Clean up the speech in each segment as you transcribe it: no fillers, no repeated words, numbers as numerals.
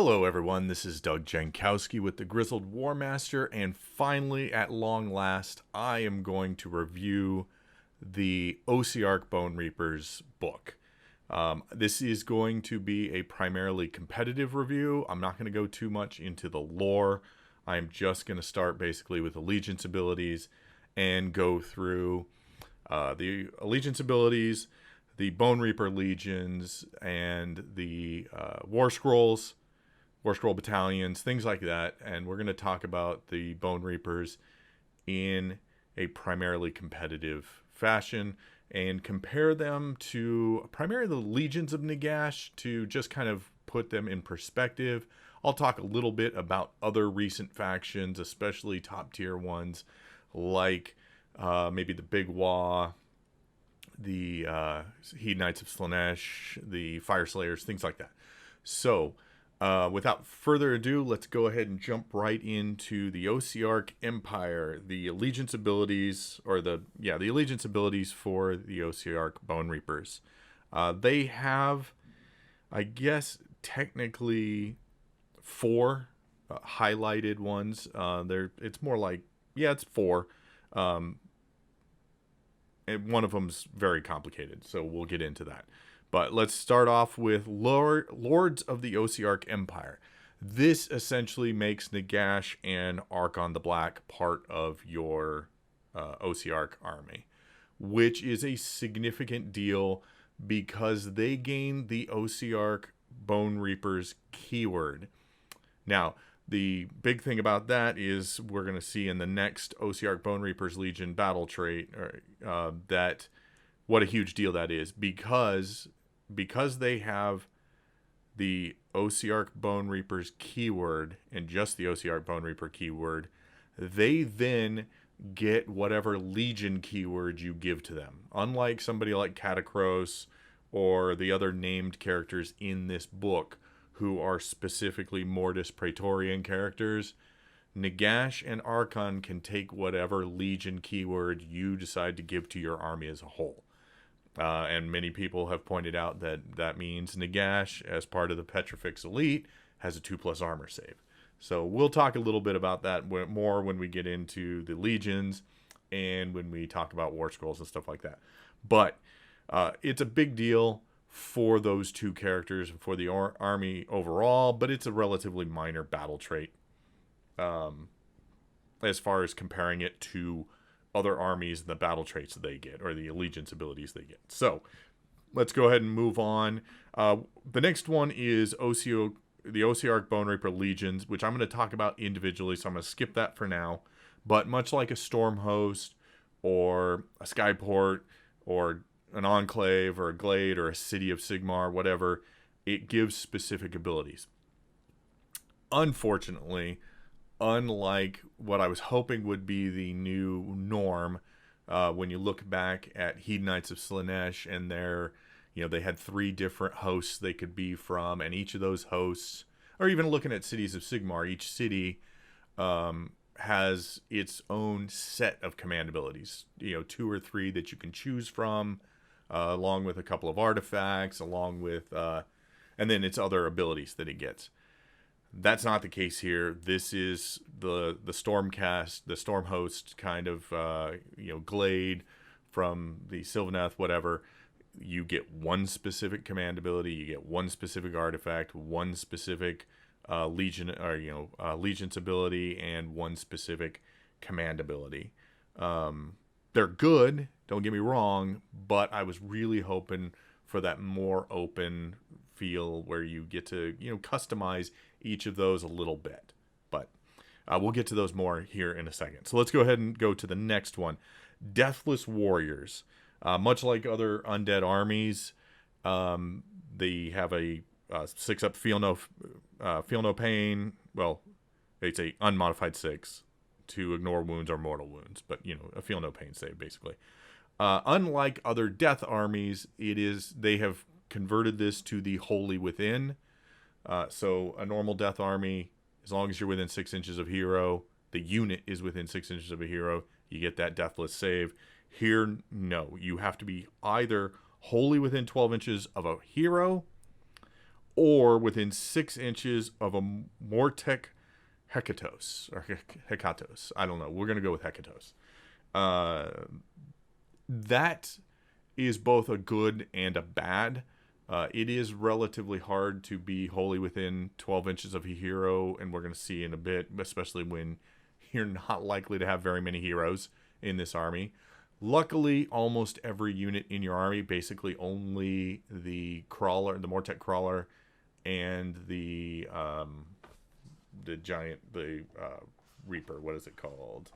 Hello everyone, this is Doug Jankowski with the Grizzled Warmaster, and finally, at long last, I am going to review the Ossiarch Bonereapers book. This is going to be a primarily competitive review. I'm not going to go too much into the lore. I'm just going to start basically with allegiance abilities and go through the allegiance abilities, the Bonereaper legions, and the War Scroll battalions, things like that. And we're going to talk about the Bonereapers in a primarily competitive fashion and compare them to primarily the legions of Nagash to just kind of put them in perspective. I'll talk a little bit about other recent factions, especially top tier ones like maybe the Big Wa, the Heed Knights of Slaanesh, the Fire Slayers, things like that. So without further ado, let's go ahead and jump right into the Ossiarch Empire, the allegiance abilities, or the allegiance abilities for the Ossiarch Bonereapers. They have, I guess, technically four highlighted ones. It's more like, it's four. And one of them's very complicated, so we'll get into that. But let's start off with Lords of the Ossiarch Empire. This essentially makes Nagash and Archon the Black part of your Ossiarch army, which is a significant deal because they gain the Ossiarch Bonereapers keyword. Now, the big thing about that is we're going to see in the next Ossiarch Bonereapers Legion battle trait that what a huge deal that is because they have the Ossiarch Bonereapers keyword and just the Ossiarch Bonereaper keyword, they then get whatever legion keyword you give to them. Unlike somebody like Catacross or the other named characters in this book who are specifically Mortis Praetorian characters, Nagash and Archon can take whatever legion keyword you decide to give to your army as a whole. And many people have pointed out that means Nagash, as part of the Petrifex Elite, has a 2+ armor save. So we'll talk a little bit about that more when we get into the legions and when we talk about War Scrolls and stuff like that. But it's a big deal for those two characters and for the army overall, but it's a relatively minor battle trait as far as comparing it to other armies and the battle traits that they get or the allegiance abilities they get. So let's go ahead and move on. The next one is the Ossiarch Bonereaper Legions, which I'm going to talk about individually, so I'm going to skip that for now. But much like a Storm Host or a Skyport or an Enclave or a Glade or a City of Sigmar, whatever, it gives specific abilities. Unfortunately, unlike what I was hoping would be the new norm, when you look back at Heed Knights of Slaanesh and they had 3 different hosts they could be from, and each of those hosts, or even looking at Cities of Sigmar, each city has its own set of command abilities, 2 or 3 that you can choose from, along with a couple of artifacts, along with, and then its other abilities that it gets. That's not the case here. This is the Stormcast, the Storm Host kind of, Glade from the Sylvaneth, whatever. You get one specific command ability, you get one specific artifact, one specific legion or allegiance ability, and one specific command ability. They're good, don't get me wrong, but I was really hoping for that more open feel where you get to customize each of those a little bit. But we'll get to those more here in a second. So let's go ahead and go to the next one. Deathless Warriors. Much like other undead armies, they have a 6-up feel no pain. Well, it's a unmodified 6 to ignore wounds or mortal wounds, but a feel no pain save basically. Unlike other death armies, they have converted this to the Holy Within. So a normal death army, as long as you're within 6 inches of hero, the unit is within 6 inches of a hero, you get that deathless save. Here, no. You have to be either wholly within 12 inches of a hero or within 6 inches of a Mortec Hecatos, or Hecatos. I don't know. We're going to go with Hecatos. That is both a good and a bad. It is relatively hard to be wholly within 12 inches of a hero, and we're going to see in a bit, especially when you're not likely to have very many heroes in this army. Luckily, almost every unit in your army, basically only the crawler, the Mortec crawler, and the Reaper. What is it called?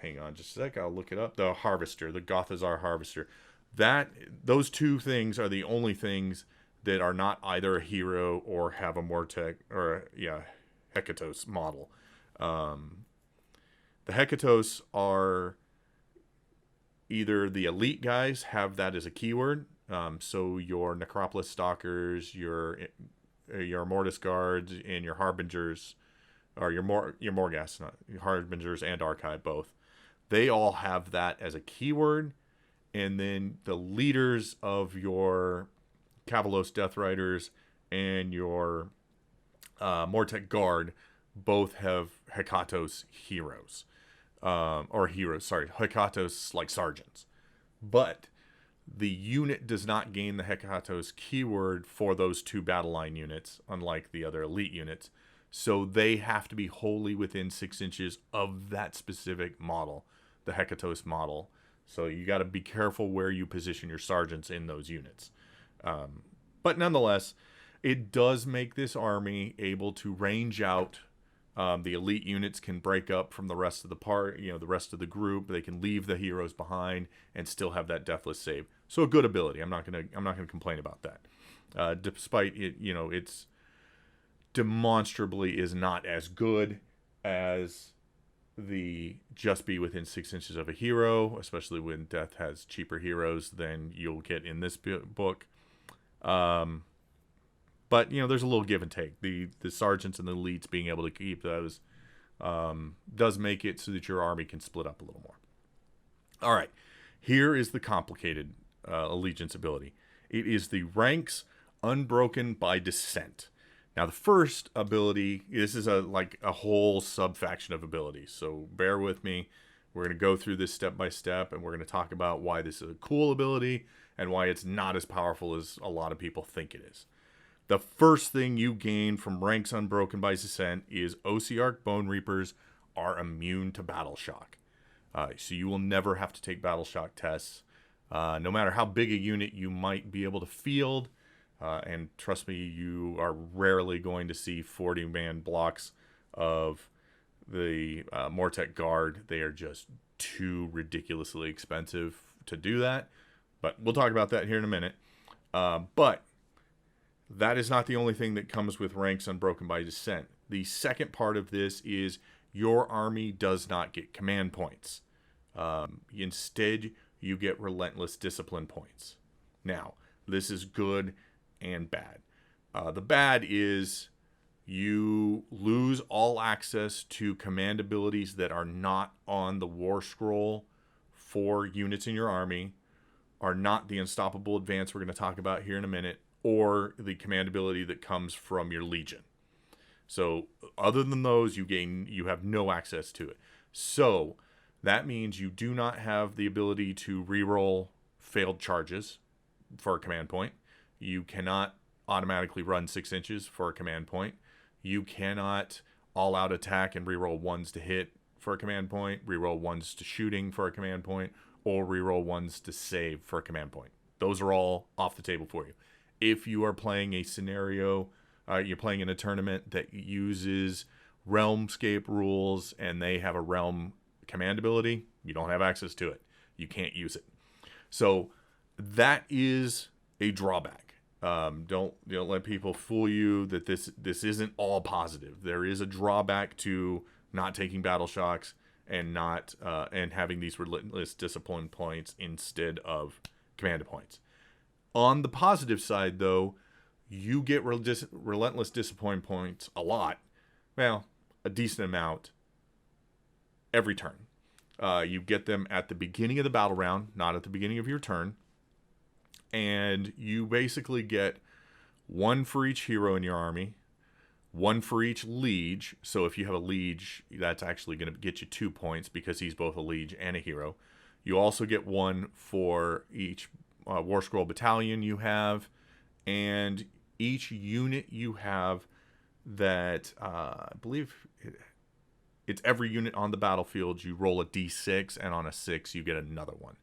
Hang on just a sec. I'll look it up. The Harvester, the Gothazar Harvester. Those two things are the only things that are not either a hero or have a Mortec or Hecatos model. The Hecatos are either the elite guys have that as a keyword. So your Necropolis Stalkers, your Mortis Guards, and your Harbingers, or your Morghast, not your Harbingers and Archive both. They all have that as a keyword. And then the leaders of your Cavalos Death Riders and your Mortec Guard both have Hecatos heroes. Hecatos like sergeants. But the unit does not gain the Hecatos keyword for those two battle line units, unlike the other elite units. So they have to be wholly within 6 inches of that specific model, the Hecatos model. So you got to be careful where you position your sergeants in those units. But nonetheless, it does make this army able to range out. The elite units can break up from the rest of the the rest of the group. They can leave the heroes behind and still have that deathless save. So a good ability. I'm not gonna complain about that. Despite it, it's demonstrably is not as good as the just be within 6 inches of a hero, especially when Death has cheaper heroes than you'll get in this book. But, there's a little give and take. The sergeants and the elites being able to keep those does make it so that your army can split up a little more. All right. Here is the complicated allegiance ability. It is the Ranks Unbroken by Descent. Now, the first ability, this is a whole sub-faction of abilities. So bear with me. We're going to go through this step by step, and we're going to talk about why this is a cool ability and why it's not as powerful as a lot of people think it is. The first thing you gain from Ranks Unbroken by Descent is Ossiarch Bonereapers are immune to Battle Shock. So you will never have to take Battle Shock tests. No matter how big a unit you might be able to field, and trust me, you are rarely going to see 40-man blocks of the Mortec Guard. They are just too ridiculously expensive to do that. But we'll talk about that here in a minute. But that is not the only thing that comes with Ranks Unbroken by Descent. The second part of this is your army does not get command points. Instead, you get Relentless Discipline points. Now, this is good and bad. The bad is you lose all access to command abilities that are not on the War Scroll for units in your army, are not the Unstoppable Advance we're going to talk about here in a minute, or the command ability that comes from your Legion. So other than those, you have no access to it. So that means you do not have the ability to reroll failed charges for a command point. You cannot automatically run 6 inches for a command point. You cannot all-out attack and reroll 1s to hit for a command point, reroll 1s to shooting for a command point, or reroll 1s to save for a command point. Those are all off the table for you. If you are playing a scenario, you're playing in a tournament that uses Realmscape rules and they have a Realm command ability, you don't have access to it. You can't use it. So that is a drawback. Don't let people fool you that this isn't all positive. There is a drawback to not taking battle shocks and not and having these relentless discipline points instead of command points. On the positive side, though, you get relentless discipline points a lot. Well, a decent amount every turn. You get them at the beginning of the battle round, not at the beginning of your turn. And you basically get 1 for each hero in your army, 1 for each liege. So if you have a liege, that's actually going to get you 2 points because he's both a liege and a hero. You also get 1 for each War Scroll battalion you have, and each unit you have that I believe it's every unit on the battlefield. You roll a d6, and on a 6 you get another one.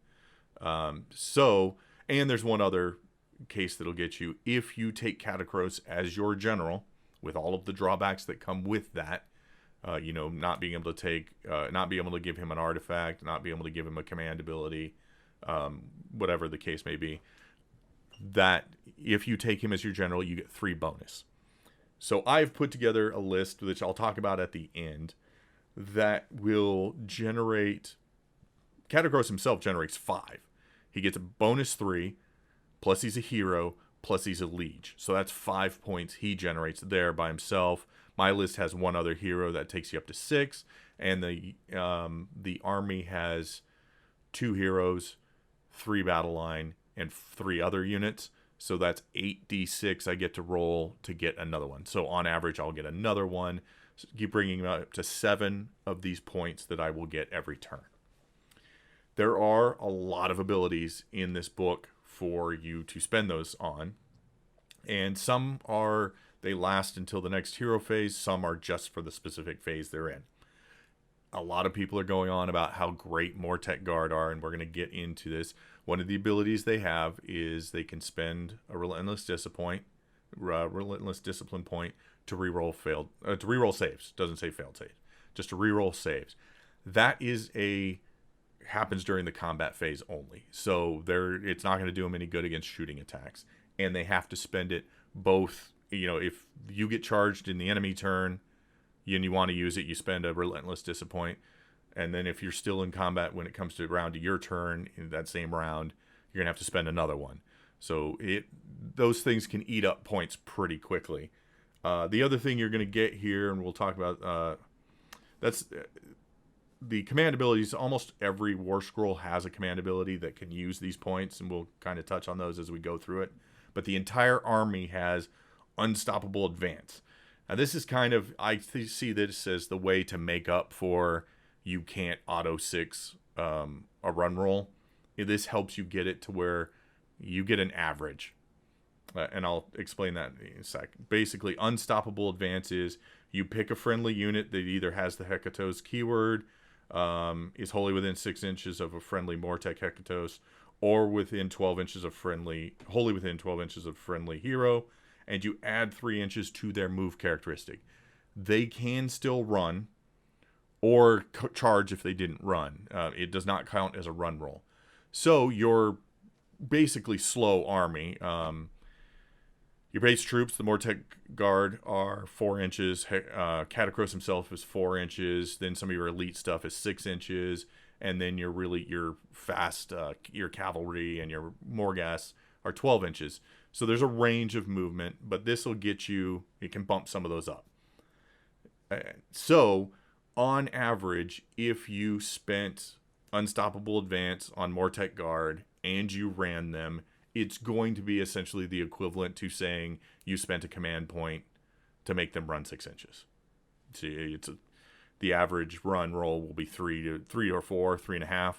And there's one other case that'll get you if you take Katakros as your general, with all of the drawbacks that come with that. Not being able to give him an artifact, not being able to give him a command ability, whatever the case may be. That if you take him as your general, you get 3 bonus. So I've put together a list, which I'll talk about at the end, that will generate. Katakros himself generates 5. He gets a bonus 3, plus he's a hero, plus he's a liege. So that's 5 points he generates there by himself. My list has 1 other hero that takes you up to 6, and the army has 2 heroes, 3 battle line, and 3 other units. So that's 8d6 I get to roll to get another one. So on average, I'll get another one. So keep bringing up to 7 of these points that I will get every turn. There are a lot of abilities in this book for you to spend those on. And some they last until the next hero phase. Some are just for the specific phase they're in. A lot of people are going on about how great Mortek Guard are, and we're going to get into this. One of the abilities they have is they can spend a Relentless Discipline point to reroll saves. Doesn't say failed saves, just to reroll saves. That happens during the combat phase only. So it's not going to do them any good against shooting attacks, and they have to spend it both. If you get charged in the enemy turn and you want to use it, you spend a Relentless Disappoint. And then if you're still in combat when it comes to around to your turn in that same round, you're going to have to spend another one. So those things can eat up points pretty quickly. The other thing you're going to get here, and we'll talk about, that's the command abilities. Almost every War Scroll has a command ability that can use these points, and we'll kind of touch on those as we go through it. But the entire army has Unstoppable Advance. Now this is kind of, I see this as the way to make up for you can't auto 6 a run roll. This helps you get it to where you get an average. And I'll explain that in a sec. Basically, Unstoppable Advance is you pick a friendly unit that either has the Hekatos keyword, is wholly within 6 inches of a friendly Mortek Hekatos, or wholly within 12 inches of friendly hero, and you add 3 inches to their move characteristic. They can still run or charge if they didn't run. It does not count as a run roll. So your basically slow army, your base troops, the Mortek Guard, are 4 inches. Katakros himself is 4 inches. Then some of your elite stuff is 6 inches. And then your fast, your cavalry and your Morgas are 12 inches. So there's a range of movement, but this will get you, it can bump some of those up. So on average, if you spent Unstoppable Advance on Mortek Guard and you ran them, it's going to be essentially the equivalent to saying you spent a command point to make them run 6 inches. See, the average run roll will be 3 or 4, 3.5.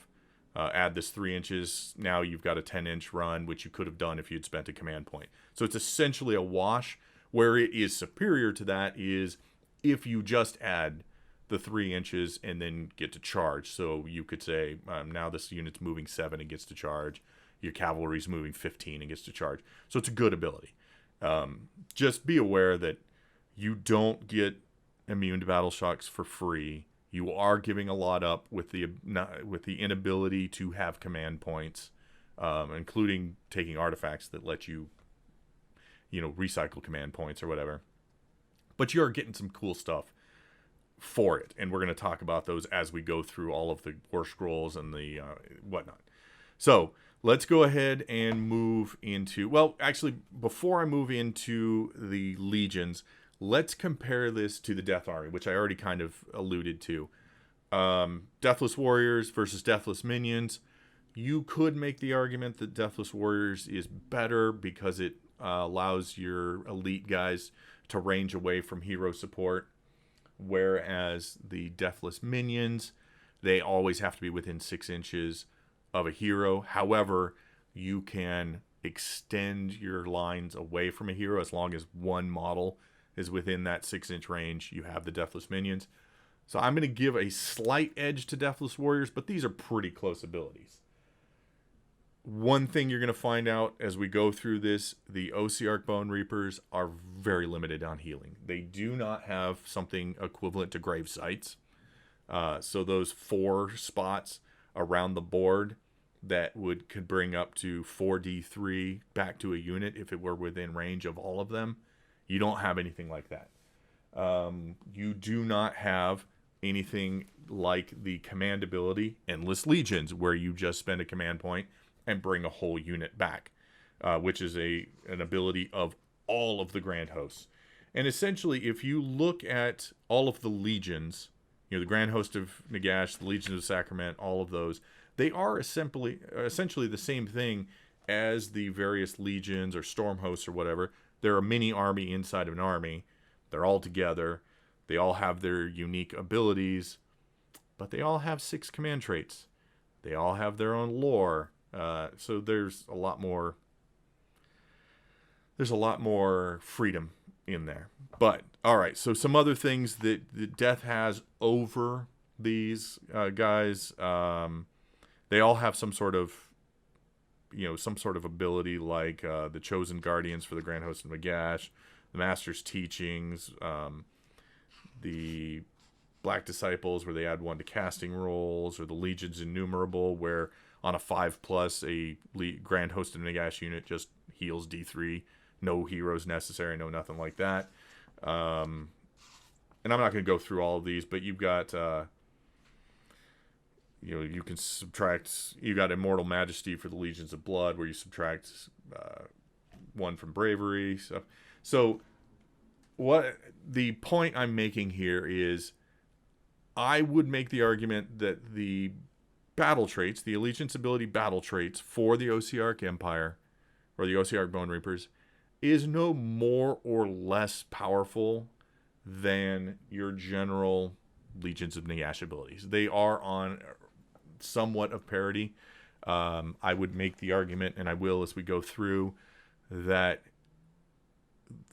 Add this 3 inches. Now you've got a 10-inch run, which you could have done if you'd spent a command point. So it's essentially a wash. Where it is superior to that is if you just add the 3 inches and then get to charge. So you could say, now this unit's moving 7 and gets to charge. Your cavalry's moving 15 and gets to charge. So it's a good ability. Just be aware that you don't get immune to battle shocks for free. You are giving a lot up with the inability to have command points, including taking artifacts that let you, recycle command points or whatever. But you are getting some cool stuff for it, and we're going to talk about those as we go through all of the War Scrolls and the whatnot. So let's go ahead and move into, well, actually, before I move into the legions, let's compare this to the Death Army, which I already kind of alluded to. Deathless Warriors versus Deathless Minions. You could make the argument that Deathless Warriors is better because it allows your elite guys to range away from hero support, whereas the Deathless minions, they always have to be within 6 inches of a hero. However, you can extend your lines away from a hero as long as one model is within that 6-inch range. You have the Deathless minions. So I'm going to give a slight edge to Deathless Warriors, but these are pretty close abilities. One thing you're going to find out as we go through this, the Ossiarch Bonereapers are very limited on healing. They do not have something equivalent to Grave Sights. So those 4 spots around the board that could bring up to 4d3 back to a unit if it were within range of all of them. You don't have anything like that. You do not have anything like the command ability Endless Legions, where you just spend a command point and bring a whole unit back, which is an ability of all of the Grand Hosts. And essentially, if you look at all of the legions, the Grand Host of Nagash, the Legions of Sacrament, all of those, they are essentially the same thing as the various legions or storm hosts or whatever. They're a mini army inside of an army. They're all together. They all have their unique abilities, but they all have 6 command traits. They all have their own lore. So there's a lot more. There's a lot more freedom in there. But all right, so some other things that Death has over these guys. They all have some sort of ability, like the Chosen Guardians for the Grand Host of Nagash, the Master's Teachings, the Black Disciples, where they add 1 to casting rolls, or the Legions Innumerable, where on a 5+, a Grand Host of Nagash unit just heals D3. No heroes necessary, no nothing like that. And I'm not going to go through all of these, but you've got, you can subtract, you got Immortal Majesty for the Legions of Blood, where you subtract 1 from Bravery. So what the point I'm making here is, I would make the argument that the battle traits, the Allegiance ability battle traits for the Ossiarch Empire, or the Ossiarch Bonereapers, is no more or less powerful than your general Legions of Nagash abilities. They are on somewhat of parity. I would make the argument, and I will as we go through, that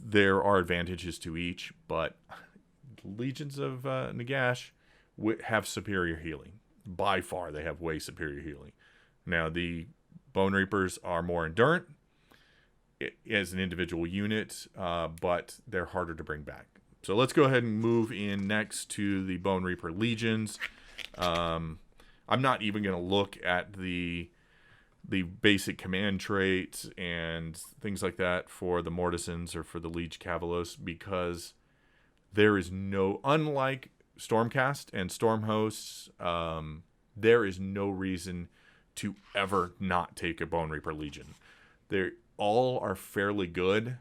there are advantages to each, but Legions of Nagash have superior healing. By far, they have way superior healing. Now, the Bonereapers are more endurant as an individual unit, but they're harder to bring back. So let's go ahead and move in next to the Bonereaper Legions. I'm not even going to look at the basic command traits and things like that for the Mortisans or for the Liege Cavalos, because there is no, unlike Stormcast and Storm Hosts, there is no reason to ever not take a Bonereaper Legion. They all are fairly good.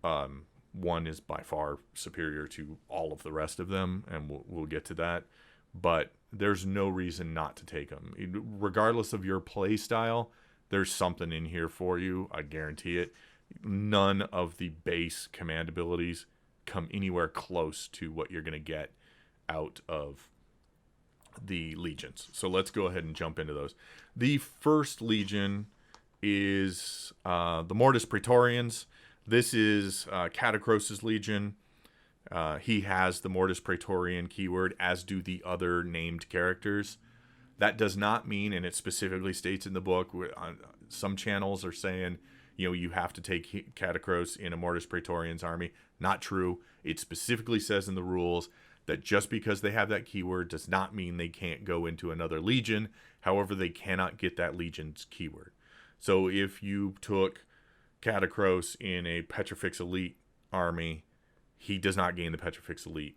One is by far superior to all of the rest of them, and we'll get to that. But there's no reason not to take them. Regardless of your play style, there's something in here for you. I guarantee it. None of the base command abilities come anywhere close to what you're going to get out of the legions. So let's go ahead and jump into those. The first legion is the Mortis Praetorians. This is Catacrosis Legion. He has the Mortis Praetorian keyword, as do the other named characters. That does not mean, and it specifically states in the book, some channels are saying, you have to take Catacross in a Mortis Praetorian's army. Not true. It specifically says in the rules that just because they have that keyword does not mean they can't go into another legion. However, they cannot get that legion's keyword. So if you took Catacross in a Petrifex Elite army, he does not gain the Petrifex Elite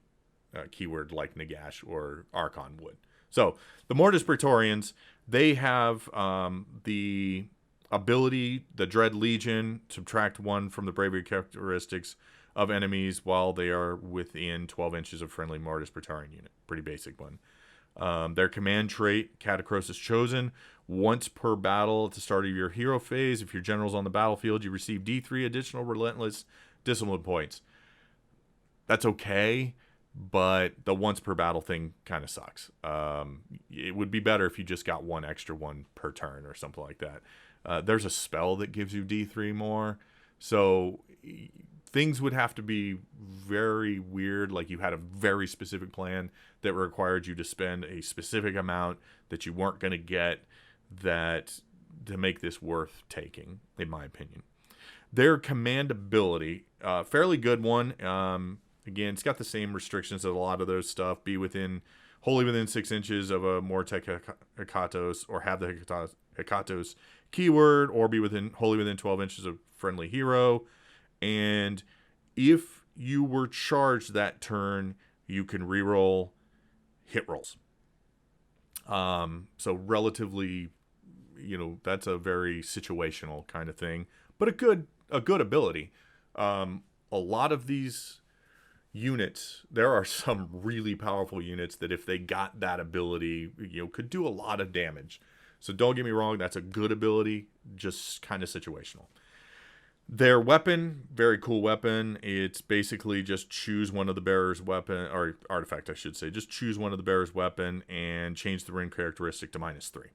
keyword like Nagash or Archon would. So the Mortis Praetorians, they have the ability, the Dread Legion, subtract 1 from the bravery characteristics of enemies while they are within 12 inches of friendly Mortis Praetorian unit. Pretty basic one. Their command trait, Catacrosis Chosen. Once per battle at the start of your hero phase, if your general's on the battlefield, you receive D3 additional relentless discipline points. That's okay, but the once per battle thing kind of sucks. It would be better if you just got one extra one per turn or something like that. There's a spell that gives you D3 more, so things would have to be very weird, like you had a very specific plan that required you to spend a specific amount that you weren't going to get, that to make this worth taking, in my opinion. Their command ability, fairly good one. Again, it's got the same restrictions as a lot of those stuff. Be wholly within 6 inches of a Mortek Hekatos, or have the Hekatos keyword, or be wholly within 12 inches of friendly hero. And if you were charged that turn, you can reroll hit rolls. So relatively, that's a very situational kind of thing, but a good ability. A lot of these units, there are some really powerful units that if they got that ability, could do a lot of damage. So don't get me wrong, that's a good ability, just kind of situational. Their weapon, very cool weapon. It's basically just choose one of the bearer's weapon, or artifact, I should say. Just choose one of the bearer's weapon and change the rend characteristic to -3.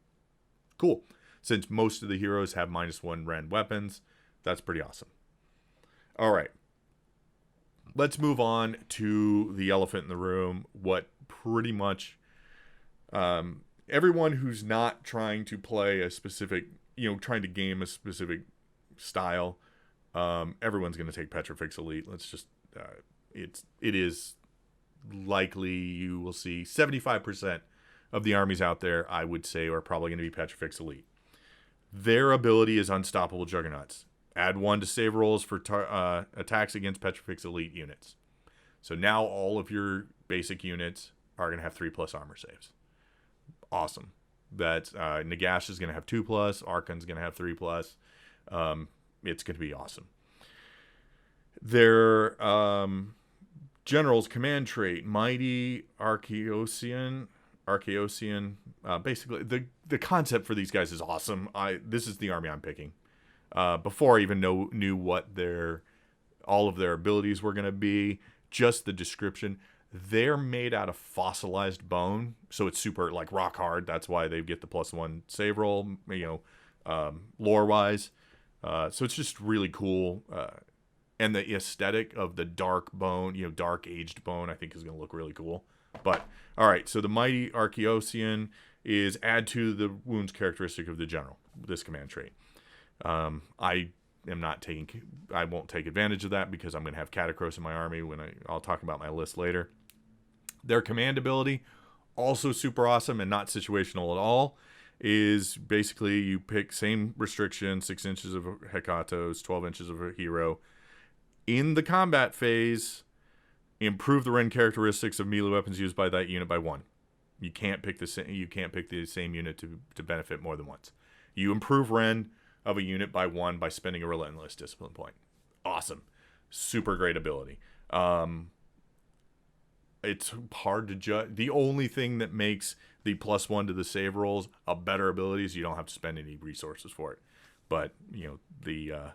Cool. Since most of the heroes have -1 rend weapons, that's pretty awesome. All right. Let's move on to the elephant in the room. What pretty much everyone who's not trying to play a specific, trying to game a specific style, everyone's going to take Petrifex Elite. Let's just, it is likely you will see 75% of the armies out there, I would say, are probably going to be Petrifex Elite. Their ability is Unstoppable Juggernauts. Add 1 to save rolls for attacks against Petrifex Elite units. So now all of your basic units are going to have 3+ armor saves. Awesome. That's Nagash is going to have 2+. Archon's going to have 3+. It's going to be awesome. Their general's command trait, Mighty Archaeosian. Basically, the concept for these guys is awesome. This is the army I'm picking. Before I even knew what all of their abilities were going to be, just the description. They're made out of fossilized bone, so it's super like rock hard. That's why they get the +1 save roll, lore wise. So it's just really cool. And the aesthetic of the dark bone, dark aged bone, I think is going to look really cool. But, all right, so the Mighty Archaeosian is add to the wounds characteristic of the general, this command trait. I won't take advantage of that because I'm going to have Catacross in my army I'll talk about my list later. Their command ability, also super awesome and not situational at all, is basically you pick same restriction, 6 inches of Hekatos, 12 inches of a hero. In the combat phase, improve the rend characteristics of melee weapons used by that unit by 1. You can't pick the same unit to benefit more than once. You improve rend of a unit by 1 by spending a relentless discipline point. Awesome. Super great ability. It's hard to judge. The only thing that makes the +1 to the save rolls a better ability is you don't have to spend any resources for it. But, the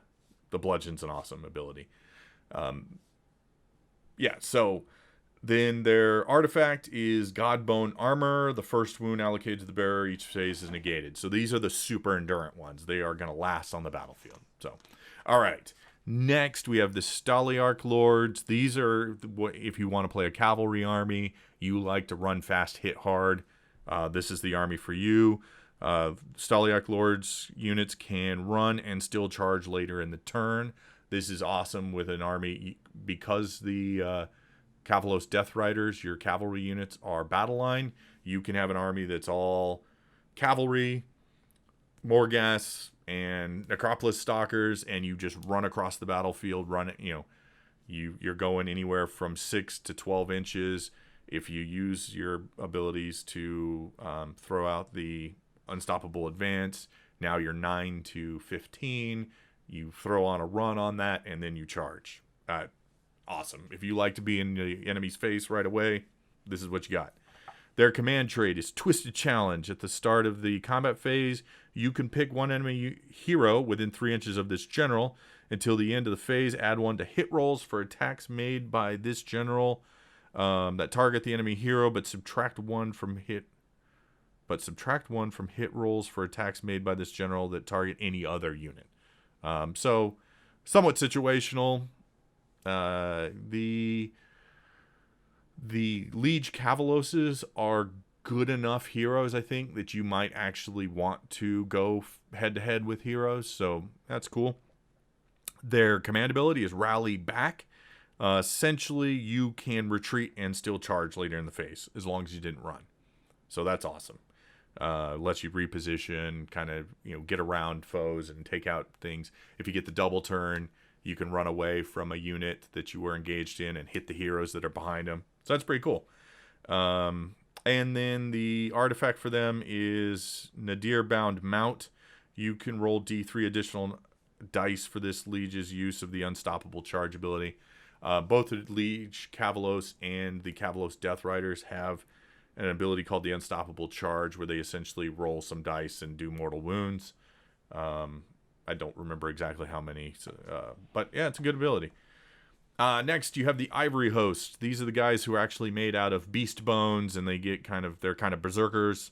bludgeon's an awesome ability. So then their artifact is Godbone Armor. The first wound allocated to the bearer each phase is negated. So these are the super endurant ones. They are going to last on the battlefield. So, all right. Next, we have the Staliarch Lords. These are, if you want to play a cavalry army, you like to run fast, hit hard, this is the army for you. Staliarch Lords units can run and still charge later in the turn. This is awesome with an army because the Cavalos Death Riders, your cavalry units are battle line. You can have an army that's all cavalry, Morghast, and Necropolis Stalkers, and you just run across the battlefield, you're going anywhere from 6 to 12 inches. If you use your abilities to throw out the Unstoppable Advance, now you're 9 to 15. You throw on a run on that, and then you charge. Awesome. If you like to be in the enemy's face right away, this is what you got. Their command trait is Twisted Challenge. At the start of the combat phase, you can pick one enemy hero within 3 inches of this general. Until the end of the phase, add 1 to hit rolls for attacks made by this general that target the enemy hero, but subtract 1 from hit rolls for attacks made by this general that target any other unit. So, somewhat situational. The Liege Cavaloses are good enough heroes, I think, that you might actually want to go head-to-head with heroes, so that's cool. Their command ability is Rally Back. Essentially, you can retreat and still charge later in the phase, as long as you didn't run. So that's awesome. Lets you reposition, kind of, get around foes and take out things. If you get the double turn, you can run away from a unit that you were engaged in and hit the heroes that are behind them. So that's pretty cool. And then the artifact for them is Nadir Bound Mount. You can roll D3 additional dice for this Liege's use of the Unstoppable Charge ability. Both the Liege Cavalos and the Cavalos Death Riders have an ability called the Unstoppable Charge, where they essentially roll some dice and do mortal wounds. I don't remember exactly how many, but yeah, it's a good ability. Next, you have the Ivory Host. These are the guys who are actually made out of beast bones, and they're kind of berserkers.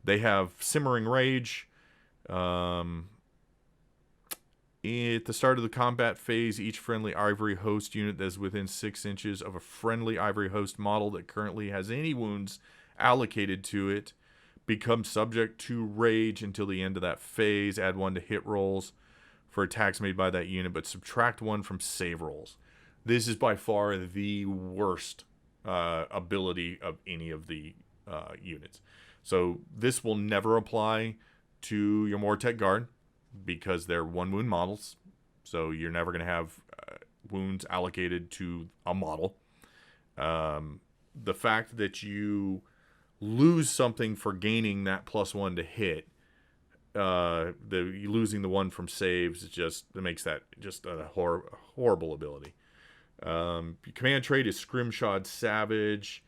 They have Simmering Rage. At the start of the combat phase, each friendly Ivory Host unit that is within 6 inches of a friendly Ivory Host model that currently has any wounds allocated to it becomes subject to rage until the end of that phase. Add 1 to hit rolls for attacks made by that unit, but subtract 1 from save rolls. This is by far the worst ability of any of the units. So this will never apply to your Mortek Guard, because they're 1 wound models, so you're never going to have wounds allocated to a model. The fact that you lose something for gaining that +1 to hit, losing the 1 from saves, that makes that just a horrible ability. Command trait is Scrimshawed Savage.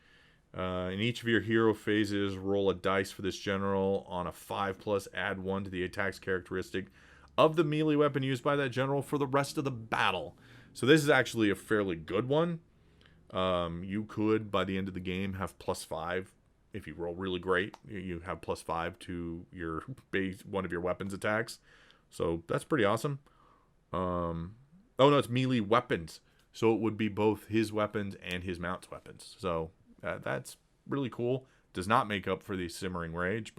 In each of your hero phases, roll a dice for this general. On a 5+, add 1 to the attack's characteristic of the melee weapon used by that general for the rest of the battle. So this is actually a fairly good one. You could, by the end of the game, have +5. If you roll really great, you have +5 to your one of your weapons attacks. So that's pretty awesome. Oh no, it's melee weapons. So it would be both his weapons and his mount's weapons. So that's really cool. Does not make up for the Simmering Rage,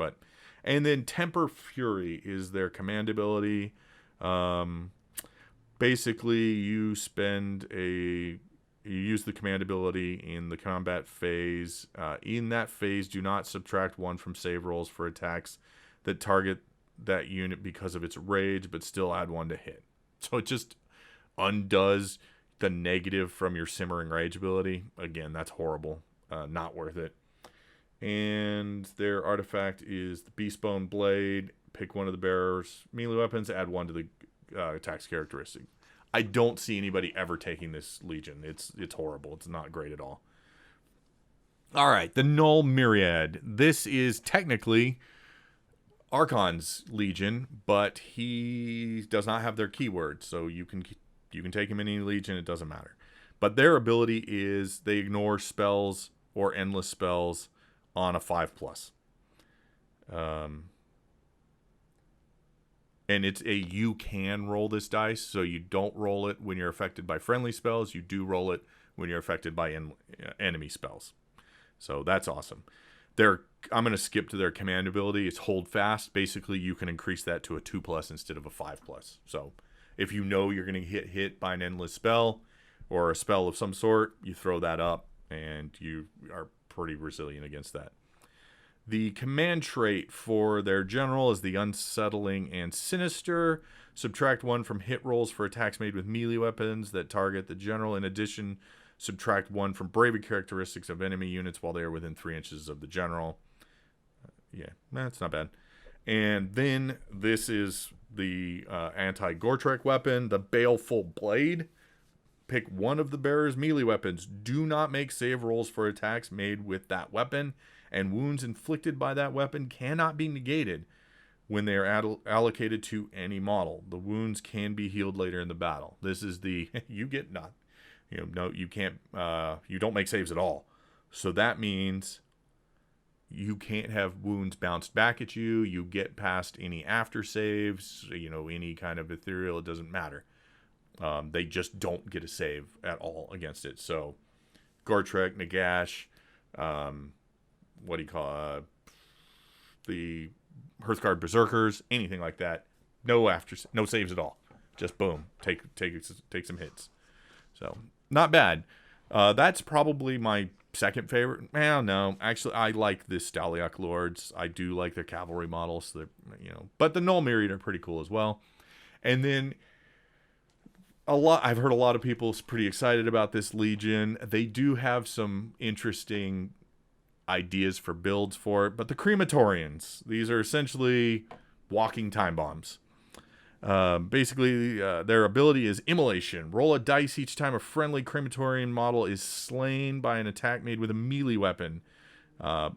and then Temper Fury is their command ability. Basically, you use the command ability in the combat phase. In that phase, do not subtract 1 from save rolls for attacks that target that unit because of its rage, but still add 1 to hit. So it just undoes the negative from your Simmering Rage ability. Again, that's horrible. Not worth it. And their artifact is the Beastbone Blade. Pick one of the bearer's melee weapons, add 1 to the attack's characteristic. I don't see anybody ever taking this Legion. It's horrible. It's not great at all. All right, the Null Myriad. This is technically Archon's Legion, but he does not have their keyword, so you can take him in any Legion. It doesn't matter. But their ability is they ignore spells or endless spells on a 5+. And it's you can roll this dice, so you don't roll it when you're affected by friendly spells. You do roll it when you're affected by enemy spells. So that's awesome. I'm going to skip to their command ability. It's Hold Fast. Basically, you can increase that to a 2+ instead of a 5+. So if you know you're going to get hit by an endless spell or a spell of some sort, you throw that up, and you are pretty resilient against that. The command trait for their general is the Unsettling and Sinister. Subtract 1 from hit rolls for attacks made with melee weapons that target the general. In addition, subtract 1 from bravery characteristics of enemy units while they are within 3 inches of the general. Yeah, that's not bad. And then this is the anti-Gortrek weapon, the Baleful Blade. pick one of the bearer's melee weapons. Do not make save rolls for attacks made with that weapon, and wounds inflicted by that weapon cannot be negated when they are allocated to any model. The wounds can be healed later in the battle. This is the you get not, no, you can't, you don't make saves at all. So that means you can't have wounds bounced back at you. You get past any after saves, any kind of ethereal. It doesn't matter. They just don't get a save at all against it. So Gortrek, Nagash, what do you call the Hearthguard Berserkers, anything like that. No saves at all. Just boom, take some hits. So not bad. That's probably my second favorite. Well, no, actually, I like the Staliak Lords. I do like their cavalry models. But the Null Myriad are pretty cool as well. And then I've heard a lot of people pretty excited about this Legion. They do have some interesting ideas for builds for it, but the Crematorians, these are essentially walking time bombs. Basically, their ability is Immolation. Roll a dice each time a friendly Crematorian model is slain by an attack made with a melee weapon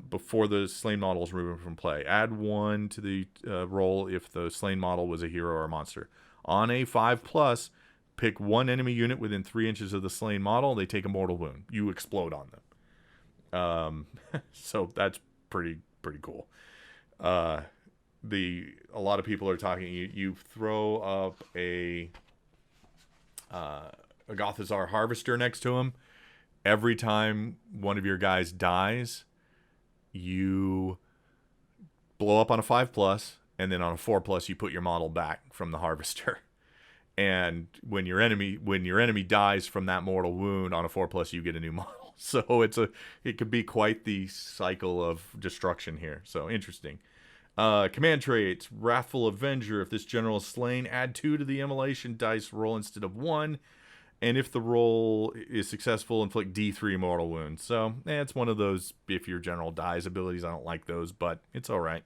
before the slain model is removed from play. Add 1 to the roll if the slain model was a hero or a monster. On a 5+, pick one enemy unit within 3 inches of the slain model. They take a mortal wound. You explode on them. So that's pretty cool. A lot of people are talking. You throw up a Gothazar Harvester next to him. Every time one of your guys dies, you blow up on a 5+, and then on a 4+, you put your model back from the Harvester. And when your enemy dies from that mortal wound on a 4+, you get a new model. So it could be quite the cycle of destruction here. So interesting. Command traits: Wrathful Avenger. If this general is slain, add 2 to the immolation dice roll instead of 1. And if the roll is successful, inflict D3 mortal wounds. So it's one of those if your general dies abilities. I don't like those, but it's all right.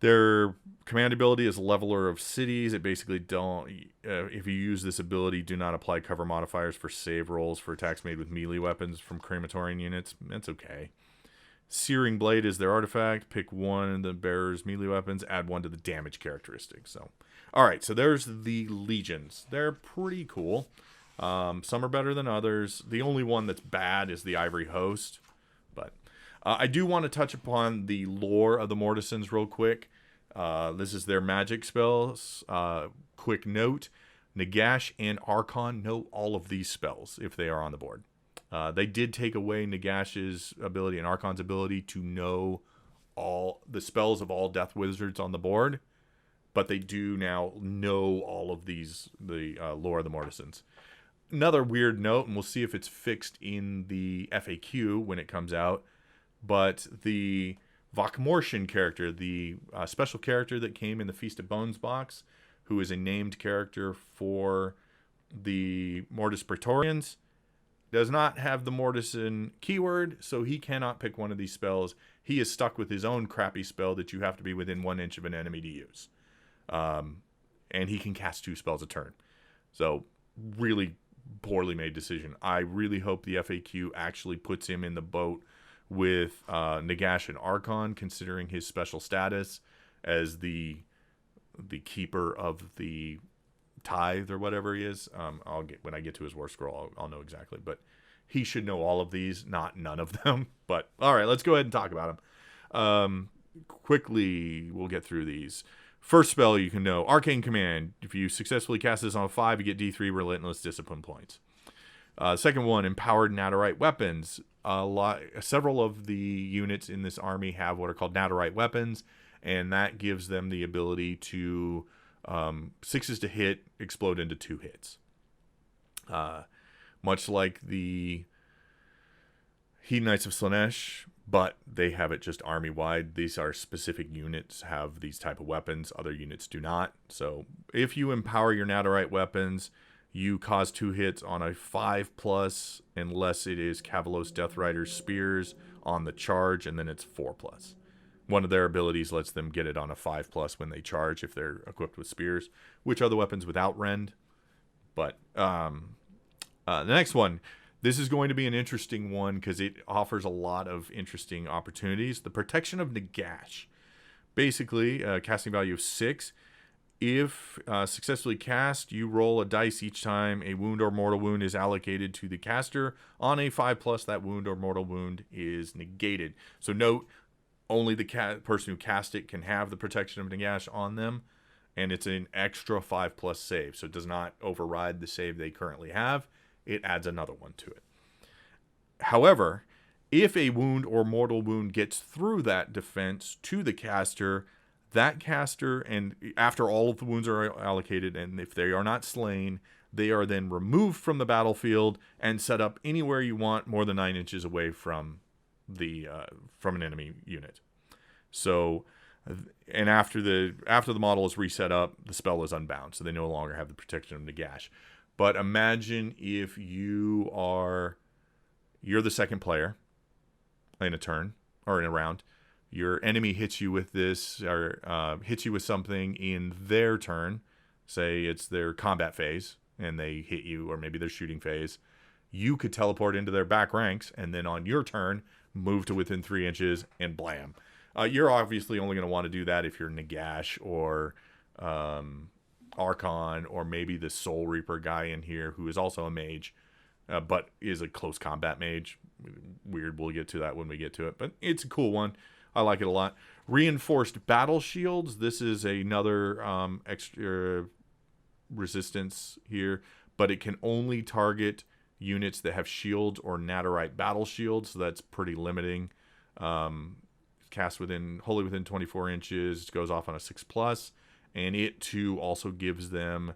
Their command ability is Leveler of Cities. It basically if you use this ability, do not apply cover modifiers for save rolls for attacks made with melee weapons from Crematorian units. That's okay. Searing Blade is their artifact. Pick one of the bearer's melee weapons. Add 1 to the damage characteristic. So, all right. So there's the legions. They're pretty cool. Some are better than others. The only one that's bad is the Ivory Host. But I do want to touch upon the lore of the Mortisans real quick. This is their magic spells. Quick note: Nagash and Archon know all of these spells if they are on the board. They did take away Nagash's ability and Archon's ability to know all the spells of all Death Wizards on the board, but they do now know all of these, the lore of the Mortisans. Another weird note, and we'll see if it's fixed in the FAQ when it comes out, but the Vokmortian character, the special character that came in the Feast of Bones box, who is a named character for the Mortis Praetorians, does not have the Mortisan keyword, so he cannot pick one of these spells. He is stuck with his own crappy spell that you have to be within 1 inch of an enemy to use. And he can cast 2 spells a turn. So, really poorly made decision. I really hope the FAQ actually puts him in the boat with Nagash and Archon, considering his special status as the keeper of the tithe or whatever he is. When I get to his war scroll, I'll know exactly, but he should know all of these, not none of them. But all right, let's go ahead and talk about them. Quickly, we'll get through these. First spell you can know: Arcane Command. If you successfully cast this on a 5, you get D3 Relentless Discipline points. Second one, Empowered Nadirite Weapons. Several of the units in this army have what are called Nadirite Weapons, and that gives them the ability to 6s to hit, explode into 2 hits. Much like the Hedonites of Slaanesh, but they have it just army-wide. These are specific units have these type of weapons. Other units do not. So if you empower your Nadirite weapons, you cause 2 hits on a 5+, unless it is Cavalos Death Rider's Spears on the charge, and then it's 4+. One of their abilities lets them get it on a 5+ when they charge if they're equipped with spears, which are the weapons without rend. But the next one, this is going to be an interesting one because it offers a lot of interesting opportunities. The Protection of Nagash. Basically, casting value of 6. If successfully cast, you roll a dice each time a wound or mortal wound is allocated to the caster. On a 5+, that wound or mortal wound is negated. So note, only the person who cast it can have the Protection of Nagash on them. And it's an extra 5+ save. So it does not override the save they currently have. It adds another one to it. However, if a wound or mortal wound gets through that defense to the caster, that caster, and after all of the wounds are allocated, and if they are not slain, they are then removed from the battlefield and set up anywhere you want, more than 9 inches away from an enemy unit. So, and after the model is reset up, the spell is unbound, so they no longer have the Protection of Nagash. But imagine if you're the second player in a turn or in a round. Your enemy hits you with this, or hits you with something in their turn. Say it's their combat phase, and they hit you, or maybe their shooting phase. You could teleport into their back ranks, and then on your turn, move to within 3 inches, and blam. You're obviously only going to want to do that if you're Nagash or Archon, or maybe the Soul Reaper guy in here who is also a mage, but is a close combat mage. Weird, we'll get to that when we get to it, but it's a cool one. I like it a lot. Reinforced Battle Shields. This is another extra resistance here, but it can only target units that have shields or Nadirite Battle Shields, so that's pretty limiting. Cast wholly within 24 inches. It goes off on a 6+, and it too also gives them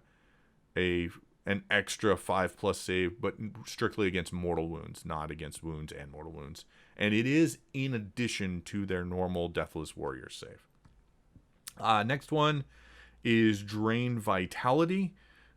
an extra 5+ save, but strictly against mortal wounds, not against wounds and mortal wounds. And it is in addition to their normal Deathless Warrior save. Next one is Drain Vitality,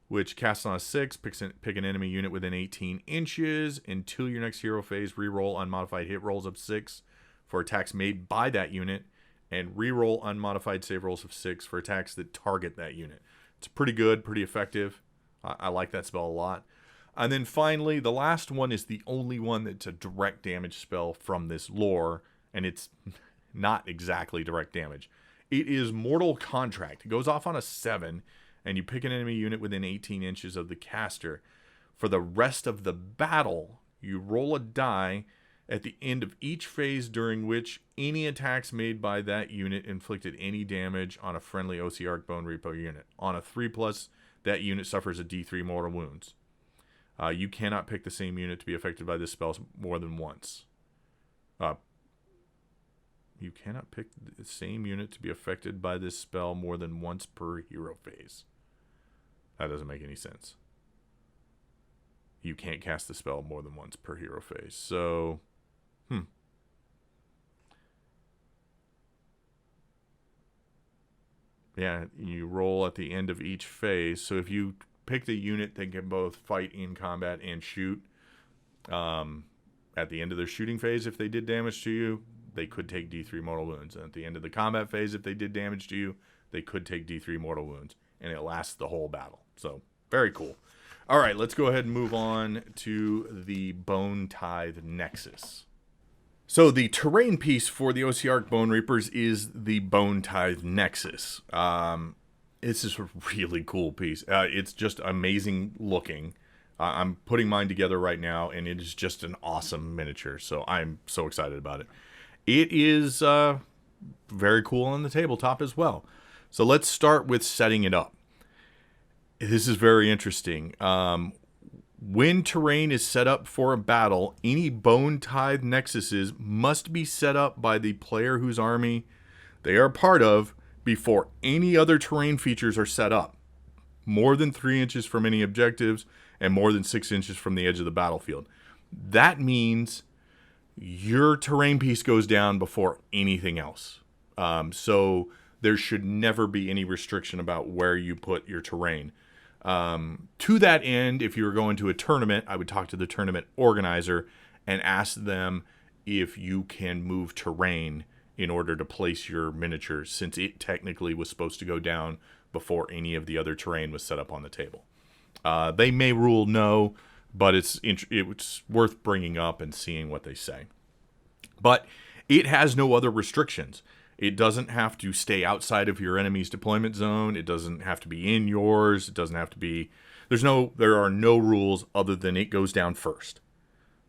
which casts on a 6, pick an enemy unit within 18 inches. Until your next hero phase, reroll unmodified hit rolls of 6 for attacks made by that unit, and reroll unmodified save rolls of 6 for attacks that target that unit. It's pretty good, pretty effective. I like that spell a lot. And then finally, the last one is the only one that's a direct damage spell from this lore, and it's not exactly direct damage. It is Mortal Contract. It goes off on a 7, and you pick an enemy unit within 18 inches of the caster. For the rest of the battle, you roll a die at the end of each phase during which any attacks made by that unit inflicted any damage on a friendly Ossiarch Bonereaper unit. On a 3+, that unit suffers a D3 mortal wounds. You cannot pick the same unit to be affected by this spell more than once. You cannot pick the same unit to be affected by this spell more than once per hero phase. That doesn't make any sense. You can't cast the spell more than once per hero phase. So, yeah, you roll at the end of each phase. So if you pick the unit that can both fight in combat and shoot, at the end of their shooting phase, if they did damage to you, they could take D3 mortal wounds. And at the end of the combat phase, if they did damage to you, they could take D3 mortal wounds. And it lasts the whole battle. So, very cool. All right, let's go ahead and move on to the Bone Tithe Nexus. So the terrain piece for the Ossiarch Bonereapers is the Bone Tithe Nexus. It's just a really cool piece. It's just amazing looking. I'm putting mine together right now, and it is just an awesome miniature. So I'm so excited about it. It is very cool on the tabletop as well. So let's start with setting it up. This is very interesting. When terrain is set up for a battle, any Bone Tithe Nexuses must be set up by the player whose army they are part of before any other terrain features are set up. More than 3 inches from any objectives and more than 6 inches from the edge of the battlefield. That means your terrain piece goes down before anything else. So there should never be any restriction about where you put your terrain. To that end, if you were going to a tournament, I would talk to the tournament organizer and ask them if you can move terrain in order to place your miniature, since it technically was supposed to go down before any of the other terrain was set up on the table. They may rule no, but it's worth bringing up and seeing what they say. But it has no other restrictions. It doesn't have to stay outside of your enemy's deployment zone. It doesn't have to be in yours. It doesn't have to be... There are no rules other than it goes down first.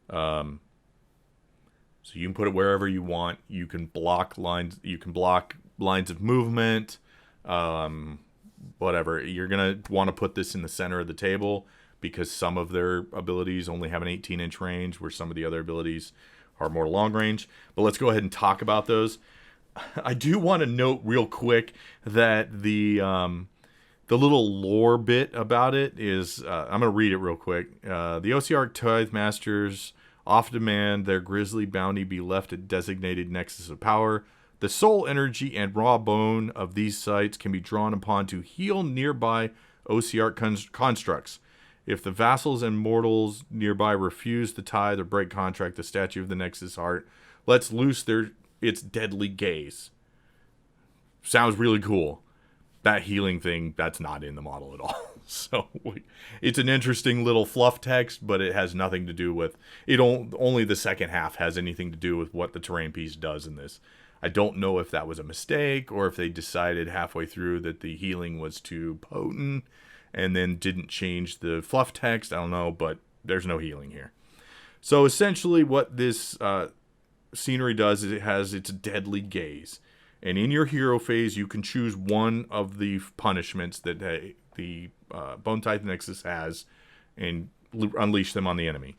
So you can put it wherever you want. You can block lines. You can block lines of movement. Whatever. You're going to want to put this in the center of the table because some of their abilities only have an 18-inch range, where some of the other abilities are more long range. But let's go ahead and talk about those. I do want to note real quick that the little lore bit about it is, I'm going to read it real quick. The Ossiarch Tithe Masters often demand their grisly bounty be left at designated nexus of power. The soul energy and raw bone of these sites can be drawn upon to heal nearby Ossiarch constructs. If the vassals and mortals nearby refuse the tithe or break contract, the statue of the Nexus Heart lets loose its deadly gaze. Sounds really cool. That healing thing, that's not in the model at all. So it's an interesting little fluff text, but it has nothing to do with it. Only the second half has anything to do with what the terrain piece does in this. I don't know if that was a mistake or if they decided halfway through that the healing was too potent and then didn't change the fluff text. I don't know, but there's no healing here. So essentially what this scenery does is it has its deadly gaze. And in your hero phase, you can choose one of the punishments that the Bone Tithe Nexus has and unleash them on the enemy.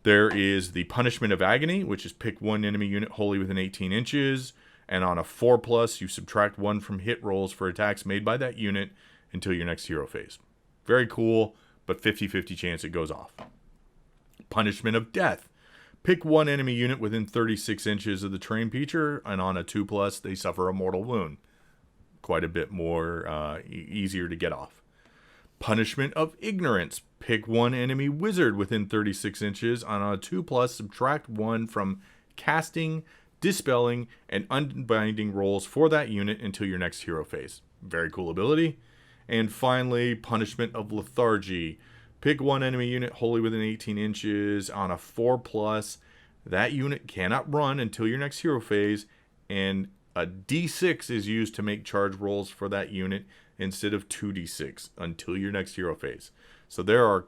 There is the Punishment of Agony, which is pick one enemy unit wholly within 18 inches. And on a 4+, you subtract 1 from hit rolls for attacks made by that unit until your next hero phase. Very cool, but 50-50 chance it goes off. Punishment of Death. Pick one enemy unit within 36 inches of the terrain feature, and on a 2+, they suffer a mortal wound. Quite a bit more easier to get off. Punishment of Ignorance. Pick one enemy wizard within 36 inches. On a 2+, subtract 1 from casting, dispelling, and unbinding rolls for that unit until your next hero phase. Very cool ability. And finally, Punishment of Lethargy. Pick one enemy unit wholly within 18 inches. On a 4+, that unit cannot run until your next hero phase, and a D6 is used to make charge rolls for that unit instead of 2d6 until your next hero phase. So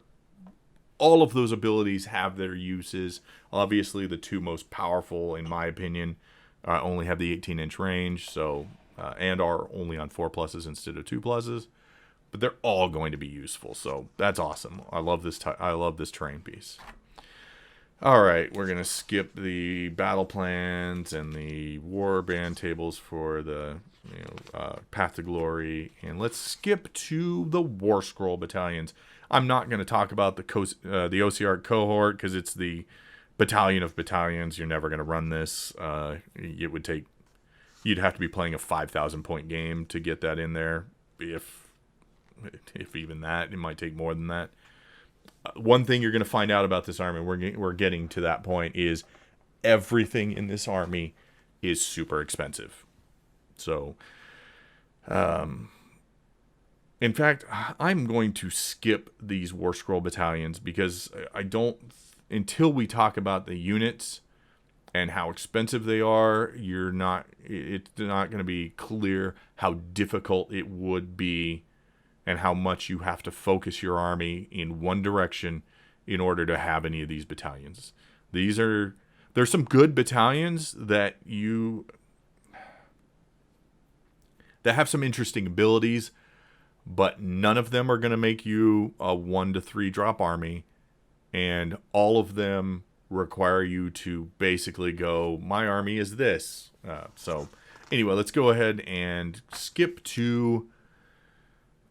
all of those abilities have their uses. Obviously, the two most powerful, in my opinion, only have the 18-inch range, so and are only on 4+ instead of 2+. But they're all going to be useful, so that's awesome. I love this. I love this terrain piece. All right, we're gonna skip the battle plans and the war band tables for the Path to Glory, and let's skip to the War Scroll battalions. I'm not going to talk about the Ossiarch cohort because it's the battalion of battalions. You're never going to run this. You'd have to be playing a 5,000 point game to get that in there. If even that, it might take more than that. One thing you're going to find out about this army, we're getting to that point, is everything in this army is super expensive. So, in fact, I'm going to skip these War Scroll battalions because until we talk about the units and how expensive they are, it's not going to be clear how difficult it would be and how much you have to focus your army in one direction in order to have any of these battalions. There's some good battalions that have some interesting abilities, but none of them are going to make you a 1 to 3 drop army, and all of them require you to basically go, my army is this. So anyway, let's go ahead and skip to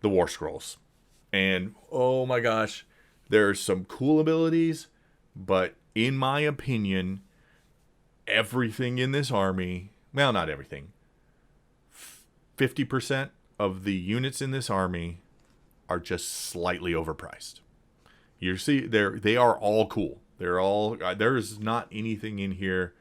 the War Scrolls. And oh my gosh, there's some cool abilities, but in my opinion, everything in this army, well, not everything, 50% of the units in this army are just slightly overpriced. You see, they are all cool. There's not anything in here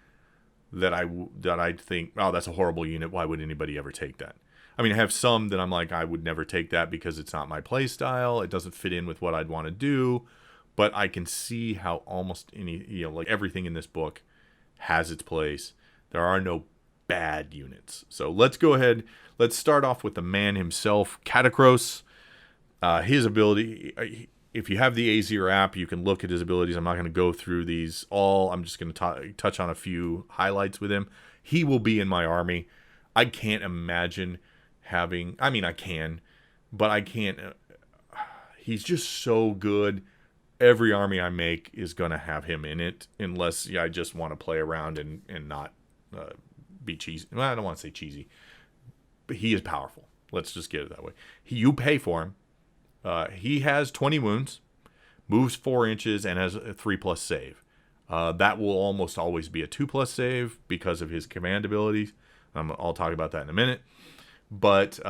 that I think, oh, that's a horrible unit. Why would anybody ever take that? I mean, I have some that I'm like, I would never take that because it's not my play style. It doesn't fit in with what I'd want to do. But I can see how almost any, like everything in this book has its place. There are no bad units. So let's go ahead. Let's start off with the man himself, Catacross. His ability, if you have the Azir app, you can look at his abilities. I'm not going to go through these all. I'm just going to touch on a few highlights with him. He will be in my army. I can't imagine having, I mean, I can, but I can't. He's just so good. Every army I make is going to have him in it, unless I just want to play around and not be cheesy. Well, I don't want to say cheesy, but he is powerful. Let's just get it that way. You pay for him. He has 20 wounds, moves 4 inches, and has a 3+ save. That will almost always be a 2+ save because of his command abilities. I'll talk about that in a minute. But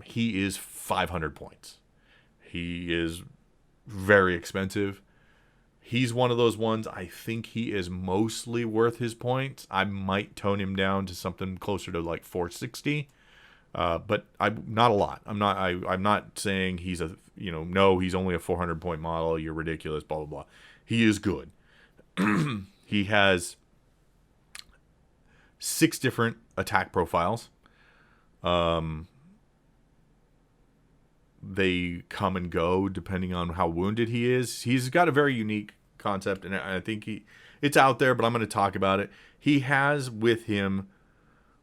he is 500 points. He is very expensive. He's one of those ones, I think he is mostly worth his points. I might tone him down to something closer to like 460. But I'm not a lot. I'm not saying he's a, no, he's only a 400 point model. You're ridiculous, blah, blah, blah. He is good. He has 6 different attack profiles. They come and go depending on how wounded he is. He's got a very unique concept, and I think it's out there, but I'm going to talk about it. He has with him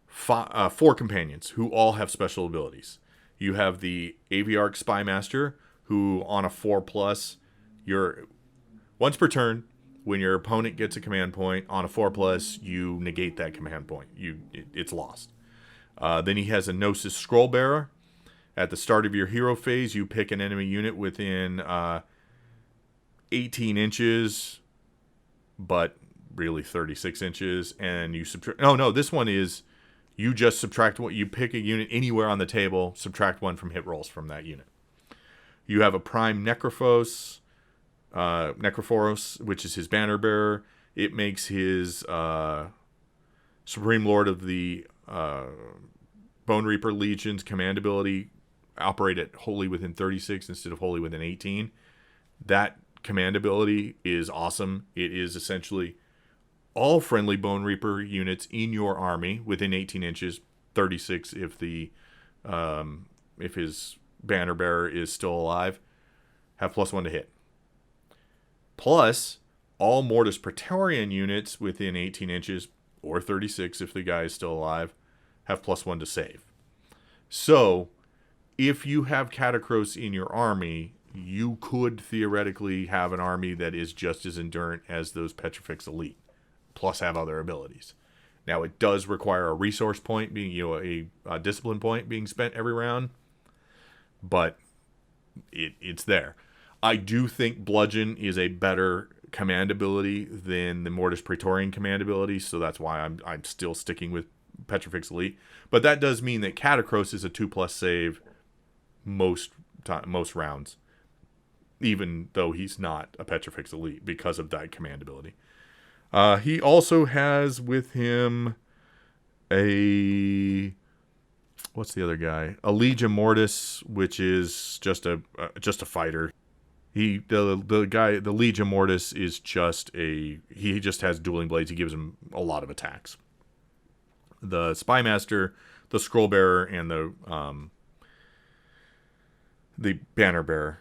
4 companions who all have special abilities. You have the Ossiarch Spymaster, who on a 4+, once per turn, when your opponent gets a command point on a 4+, you negate that command point. It's lost. Then he has a Gnosis Scrollbearer. At the start of your hero phase, you pick an enemy unit within 18 inches, but really 36 inches, and you subtract. No, this one is you just subtract what you pick a unit anywhere on the table, subtract 1 from hit rolls from that unit. You have a Prime Necrophoros, which is his banner bearer. It makes his Supreme Lord of the Bonereaper Legion's command ability operate at wholly within 36 instead of wholly within 18. That command ability is awesome. It is essentially all friendly Bonereaper units in your army within 18 inches, 36 if his banner bearer is still alive, have +1 to hit. Plus, all Mortis Praetorian units within 18 inches, or 36 if the guy is still alive, have +1 to save. So, if you have Catacross in your army, you could theoretically have an army that is just as endurant as those Petrifex Elite, plus have other abilities. Now, it does require a resource point, being a discipline point being spent every round, but it's there. I do think Bludgeon is a better command ability than the Mortis Praetorian command ability, so that's why I'm still sticking with Petrifex Elite. But that does mean that Catacross is a 2+ save most rounds, even though he's not a Petrifex Elite because of that command ability. He also has with him what's the other guy? A Legion Mortis, which is just a fighter. The Legion Mortis is he just has dueling blades. He gives him a lot of attacks. The Spymaster, the Scrollbearer, and the Banner Bearer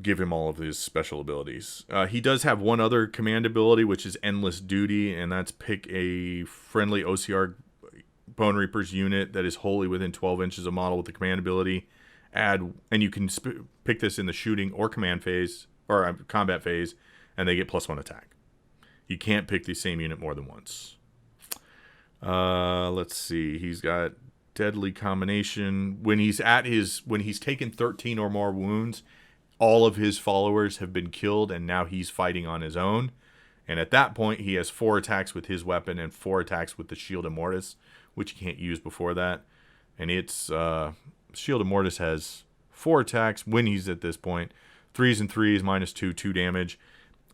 give him all of his special abilities. He does have one other command ability, which is Endless Duty, and that's pick a friendly Ossiarch Bonereapers unit that is wholly within 12 inches of model with the command ability. And you can pick this in the shooting or command phase, or combat phase, and they get +1 attack. You can't pick the same unit more than once. Let's see. He's got Deadly Combination. When he's taken 13 or more wounds, all of his followers have been killed, and now he's fighting on his own. And at that point, he has 4 attacks with his weapon and 4 attacks with the Shield of Mortis, which you can't use before that. And it's Shield of Mortis has 4 attacks when he's at this point. 3s and 3s, -2, 2 damage.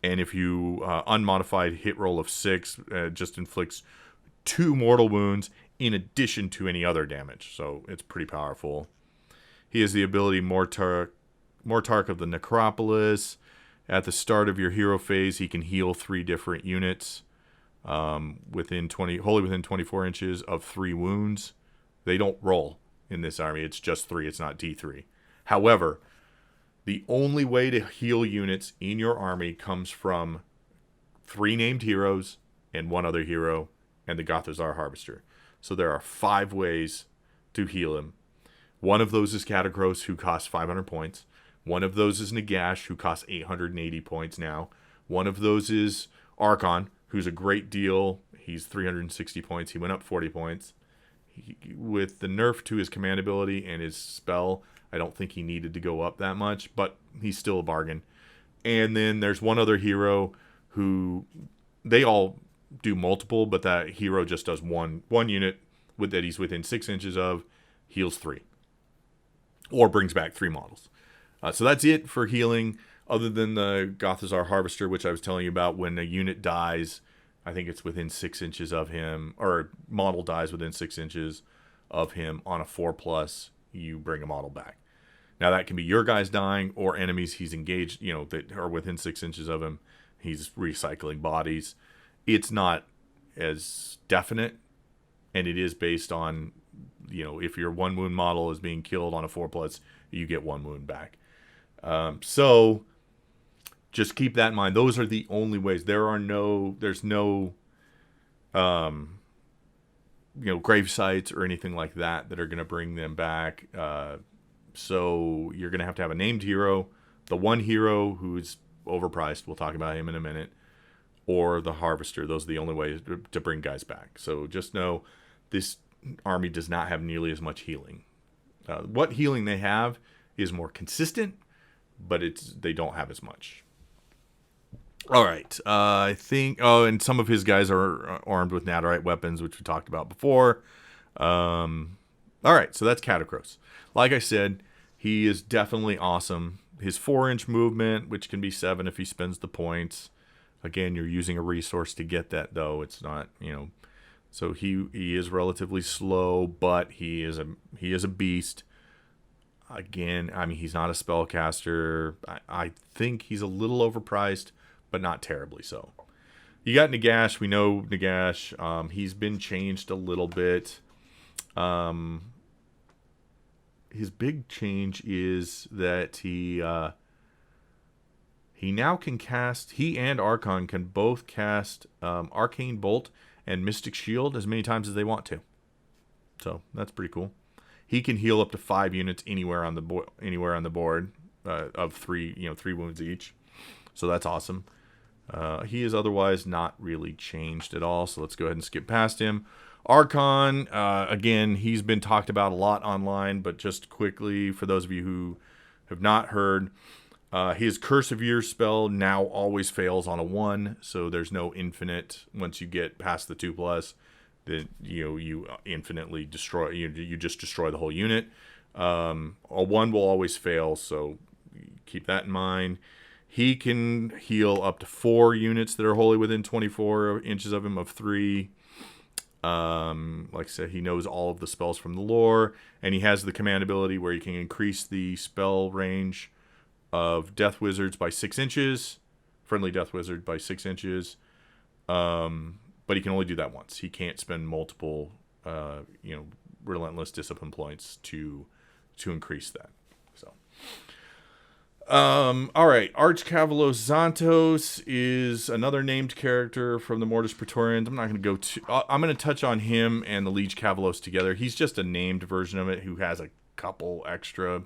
And if you unmodified hit roll of 6, just inflicts 2 mortal wounds in addition to any other damage. So it's pretty powerful. He has the ability Mortarch of the Necropolis. At the start of your hero phase, he can heal 3 different units within 24 inches of 3 wounds. They don't roll in this army. It's just 3. It's not D3. However, the only way to heal units in your army comes from 3 named heroes and 1 other hero and the Gothazar Harvester. So there are 5 ways to heal him. One of those is Catacross, who costs 500 points. One of those is Nagash, who costs 880 points now. One of those is Archon, who's a great deal. He's 360 points. He went up 40 points. With the nerf to his command ability and his spell, I don't think he needed to go up that much, but he's still a bargain. And then there's one other hero who they all do multiple, but that hero just does one unit that he's within 6 inches of, heals 3. Or brings back 3 models. So that's it for healing, other than the Gothazar Harvester, which I was telling you about. When a unit dies, I think it's within 6 inches of him, or a model dies within 6 inches of him on a 4+, you bring a model back. Now that can be your guys dying or enemies he's engaged, that are within 6 inches of him. He's recycling bodies. It's not as definite, and it is based on, if your 1 wound model is being killed on a 4+, you get 1 wound back. So just keep that in mind. Those are the only ways. There's no grave sites or anything like that are going to bring them back. So you're going to have a named hero, the one hero who's overpriced, we'll talk about him in a minute, or the Harvester. Those are the only ways to bring guys back. So just know this army does not have nearly as much healing. What healing they have is more consistent, but they don't have as much. All right. I think... Oh, and some of his guys are armed with Nadirite weapons, which we talked about before. All right, so that's Catacross. Like I said, he is definitely awesome. His 4-inch movement, which can be 7 if he spends the points. Again, you're using a resource to get that, though. It's not, So he is relatively slow, but he is a beast. Again, he's not a spellcaster. I think he's a little overpriced, but not terribly so. You got Nagash. We know Nagash. He's been changed a little bit. His big change is that he now can cast... He and Archon can both cast Arcane Bolt and Mystic Shield as many times as they want to. So that's pretty cool. He can heal up to 5 units anywhere on the board of 3 wounds each. So that's awesome. He is otherwise not really changed at all. So let's go ahead and skip past him. Archon, again, he's been talked about a lot online, but just quickly for those of you who have not heard, his Curse of Years spell now always fails on a 1, so there's no infinite once you get past the 2+. That you infinitely destroy. You just destroy the whole unit. A 1 will always fail, so keep that in mind. He can heal up to 4 units that are wholly within 24 inches of him of 3. Like I said, he knows all of the spells from the lore, and he has the command ability where he can increase the spell range of Death Wizards by 6 inches, friendly Death Wizard by 6 inches. But he can only do that once. He can't spend multiple, relentless discipline points to increase that. So, all right. Archcavalos Xantos is another named character from the Mortis Praetorians. I'm not going to go I'm going to touch on him and the Liege Cavalos together. He's just a named version of it who has a couple extra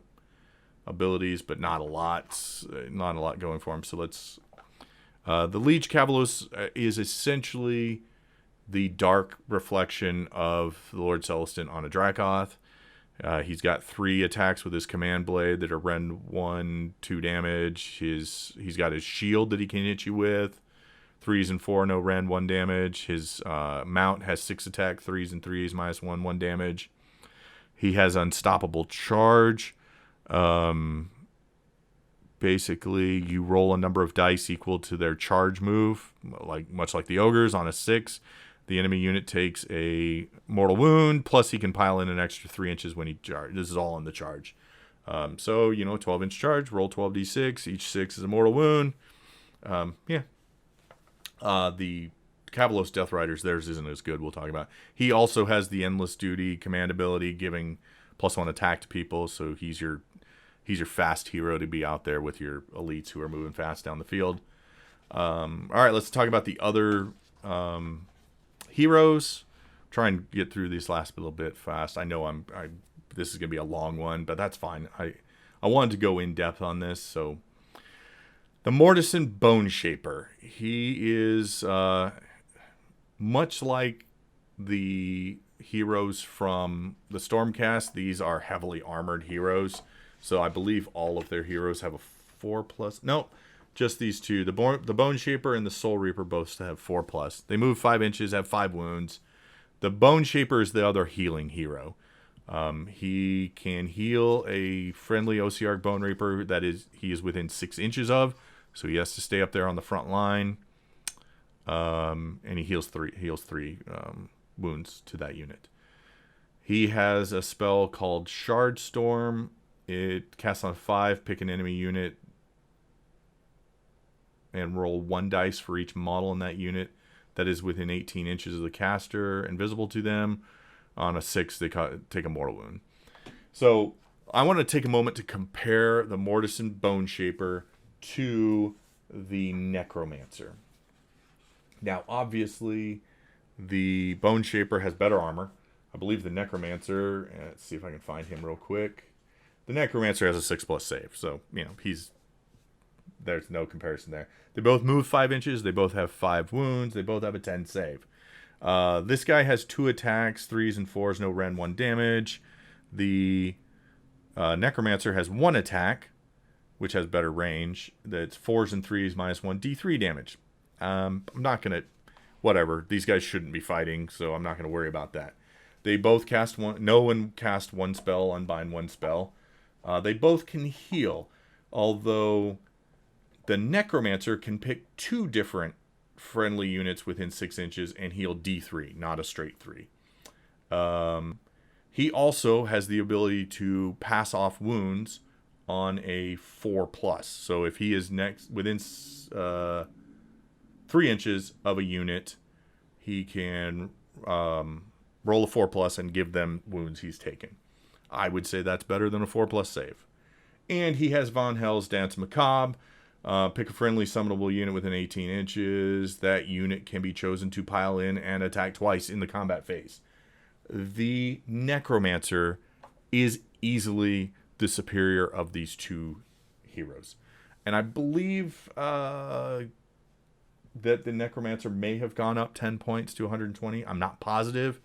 abilities, but not a lot. Not a lot going for him. So let's... the Liege Cavalos is essentially the dark reflection of the Lord Celestin on a Dracoth. He's got 3 attacks with his command blade that are rend 1, 2 damage. He's got his shield that he can hit you with. 3s and 4, no rend, 1 damage. His mount has 6 attack, 3s and 3s, -1, 1 damage. He has unstoppable charge. Basically, you roll a number of dice equal to their charge move, much like the ogres. On a 6, the enemy unit takes a mortal wound, plus he can pile in an extra 3 inches when he charges. This is all on the charge. So, 12-inch charge, roll 12d6. Each 6 is a mortal wound. Yeah. The Cavalos Death Riders, theirs isn't as good. We'll talk about. He also has the Endless Duty command ability, giving +1 attack to people. So he's your fast hero to be out there with your elites who are moving fast down the field. All right, let's talk about the other heroes. Try and get through these last little bit fast. I know this is gonna be a long one, but that's fine. I wanted to go in depth on this. So the Mortison Boneshaper, he is much like the heroes from the Stormcast. These are heavily armored heroes, so I believe all of their heroes have a 4+. No, just these two. The Boneshaper and the Soul Reaper both have 4+. They move 5 inches, have 5 wounds. The Boneshaper is the other healing hero. He can heal a friendly Ossiarch Bonereaper that he is within 6 inches of, so he has to stay up there on the front line. And he heals three wounds to that unit. He has a spell called Shard Storm. It casts on 5, pick an enemy unit, and roll 1 dice for each model in that unit that is within 18 inches of the caster, invisible to them. On a 6, they take a mortal wound. So I want to take a moment to compare the Mortison Boneshaper to the Necromancer. Now, obviously, the Boneshaper has better armor. I believe the Necromancer, let's see if I can find him real quick. The Necromancer has a 6+ save, so, there's no comparison there. They both move 5 inches. They both have 5 wounds. They both have a 10 save. This guy has 2 attacks, 3s and 4s, no Ren, 1 damage. The Necromancer has 1 attack, which has better range. That's 4s and 3s, -1 D3 damage. I'm not going to... Whatever. These guys shouldn't be fighting, so I'm not going to worry about that. They both cast one... No one cast 1 spell, unbind 1 spell. They both can heal, although the Necromancer can pick 2 different friendly units within 6 inches and heal D3, not a straight 3. He also has the ability to pass off wounds on a 4+. So if he is within 3 inches of a unit, he can roll a 4+ and give them wounds he's taken. I would say that's better than a 4+ save. And he has Von Hell's Dance Macabre. Pick a friendly summonable unit within 18 inches. That unit can be chosen to pile in and attack twice in the combat phase. The Necromancer is easily the superior of these two heroes. And I believe that the Necromancer may have gone up 10 points to 120. I'm not positive.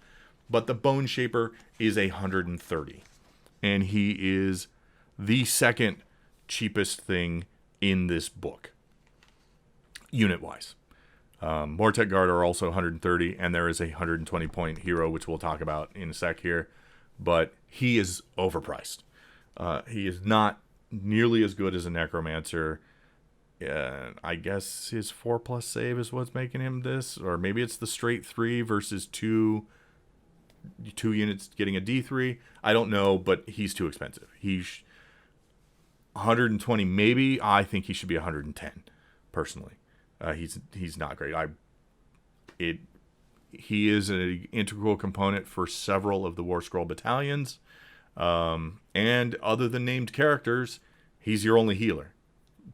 But the Boneshaper is 130. And he is the second cheapest thing in this book, unit-wise. Mortek Guard are also 130, and there is a 120-point hero, which we'll talk about in a sec here. But he is overpriced. He is not nearly as good as a Necromancer. I guess his 4+ save is what's making him this. Or maybe it's the straight 3 versus 2 units getting a D3. I don't know, but he's too expensive. He's 120 maybe. I think he should be 110 personally. He's not great. He is an integral component for several of the War Scroll battalions, and other than named characters, he's your only healer.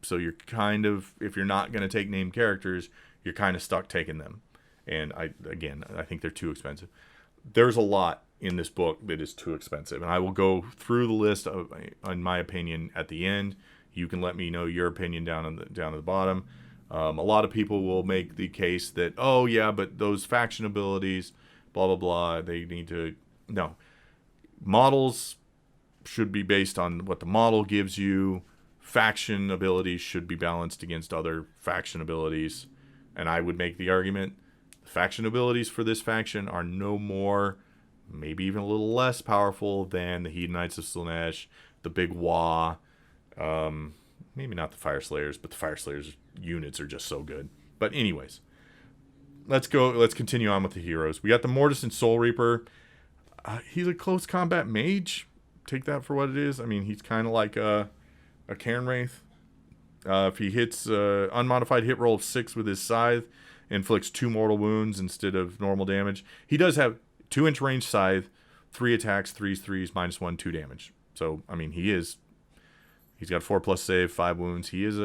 So you're kind of, if you're not going to take named characters, you're kind of stuck taking them. And I think they're too expensive. There's a lot in this book that is too expensive, and I will go through the list in my opinion at the end. You can let me know your opinion down at the bottom. A lot of people will make the case that, oh yeah, but those faction abilities, blah blah blah, they need to... No, models should be based on what the model gives you. Faction abilities should be balanced against other faction abilities, and I would make the argument faction abilities for this faction are no more, maybe even a little less powerful than the Hedonites of Slaanesh, the Big Waaagh, maybe not the Fire Slayers, but the Fire Slayers units are just so good. But anyways, let's continue on with the heroes. We got the Mortison Soul Reaper. He's a close combat mage, take that for what it is. I mean, he's kind of like a Cairn Wraith. If he hits unmodified hit roll of 6 with his scythe, inflicts 2 mortal wounds instead of normal damage. He does have 2-inch range scythe, 3 attacks, 3s, -1, 2 damage. So, I mean, he's got 4+ save, 5 wounds. He is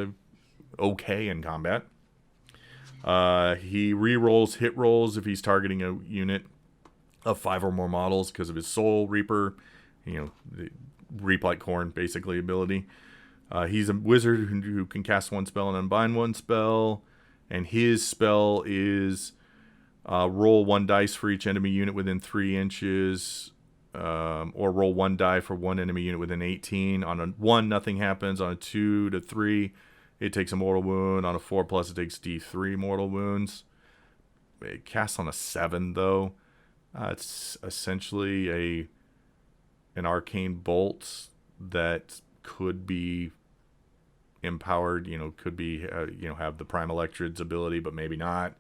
okay in combat. He re-rolls hit rolls if he's targeting a unit of 5 or more models because of his Soul Reaper, the Reap Like Corn, basically, ability. He's a wizard who can cast 1 spell and unbind 1 spell. And his spell is roll 1 dice for each enemy unit within 3 inches. Or roll 1 die for 1 enemy unit within 18. On a 1, nothing happens. On a 2 to 3, it takes a mortal wound. On a 4+, it takes D3 mortal wounds. It casts on a 7, though. It's essentially an arcane bolt that could be empowered, could be, have the Prime Electrod's ability, but maybe not.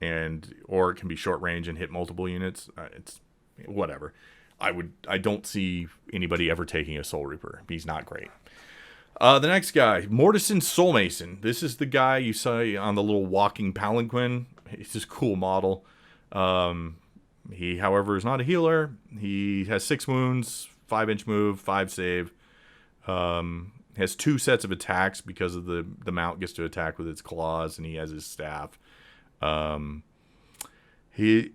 Or it can be short range and hit multiple units. It's whatever. I don't see anybody ever taking a Soul Reaper. He's not great. The next guy, Mortison Soulmason. This is the guy you saw on the little walking palanquin. It's just a cool model. He, however, is not a healer. He has 6 wounds, 5-inch move, 5 save. Has 2 sets of attacks because of the mount gets to attack with its claws, and he has his staff. He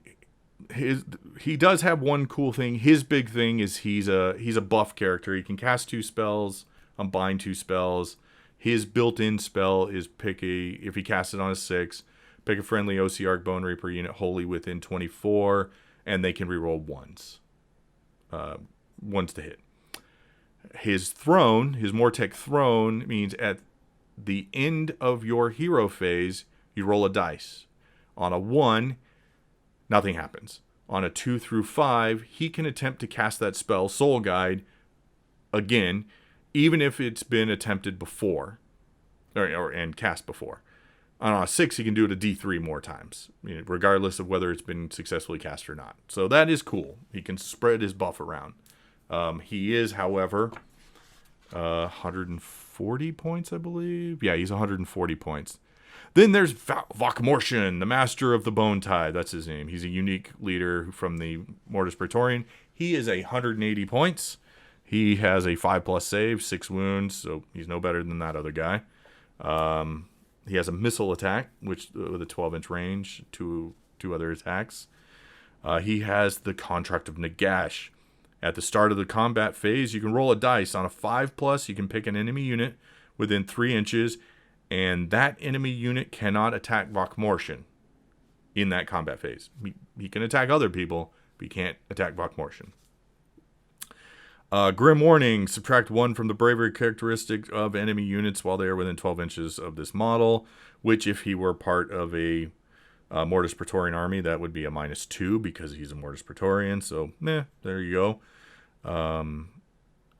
does have one cool thing. His big thing is he's a buff character. He can cast 2 spells, unbind 2 spells. His built-in spell is if he casts it on a 6, pick a friendly Ossiarch Bonereaper unit wholly within 24, and they can reroll 1s. 1s to hit. His throne, his Mortec throne, means at the end of your hero phase, you roll a dice. On a 1, nothing happens. On a 2 through 5, he can attempt to cast that spell, Soul Guide, again, even if it's been attempted before, and cast before. On a 6, he can do it a D3 more times, regardless of whether it's been successfully cast or not. So that is cool. He can spread his buff around. He is, however, 140 points, I believe. Yeah, he's 140 points. Then there's Vakmortian, the Master of the Bone Tide. That's his name. He's a unique leader from the Mortis Praetorian. He is 180 points. He has a 5+ save, 6 wounds, so he's no better than that other guy. He has a missile attack, which with a 12-inch range, two other attacks. He has the Contract of Nagash. At the start of the combat phase, you can roll a dice. On a 5+, you can pick an enemy unit within 3 inches, and that enemy unit cannot attack Vakmortian in that combat phase. He can attack other people, but he can't attack Vakmortian. Grim Warning, subtract 1 from the bravery characteristic of enemy units while they are within 12 inches of this model, which if he were part of a Mortis Praetorian army, that would be a -2 because he's a Mortis Praetorian. So, there you go.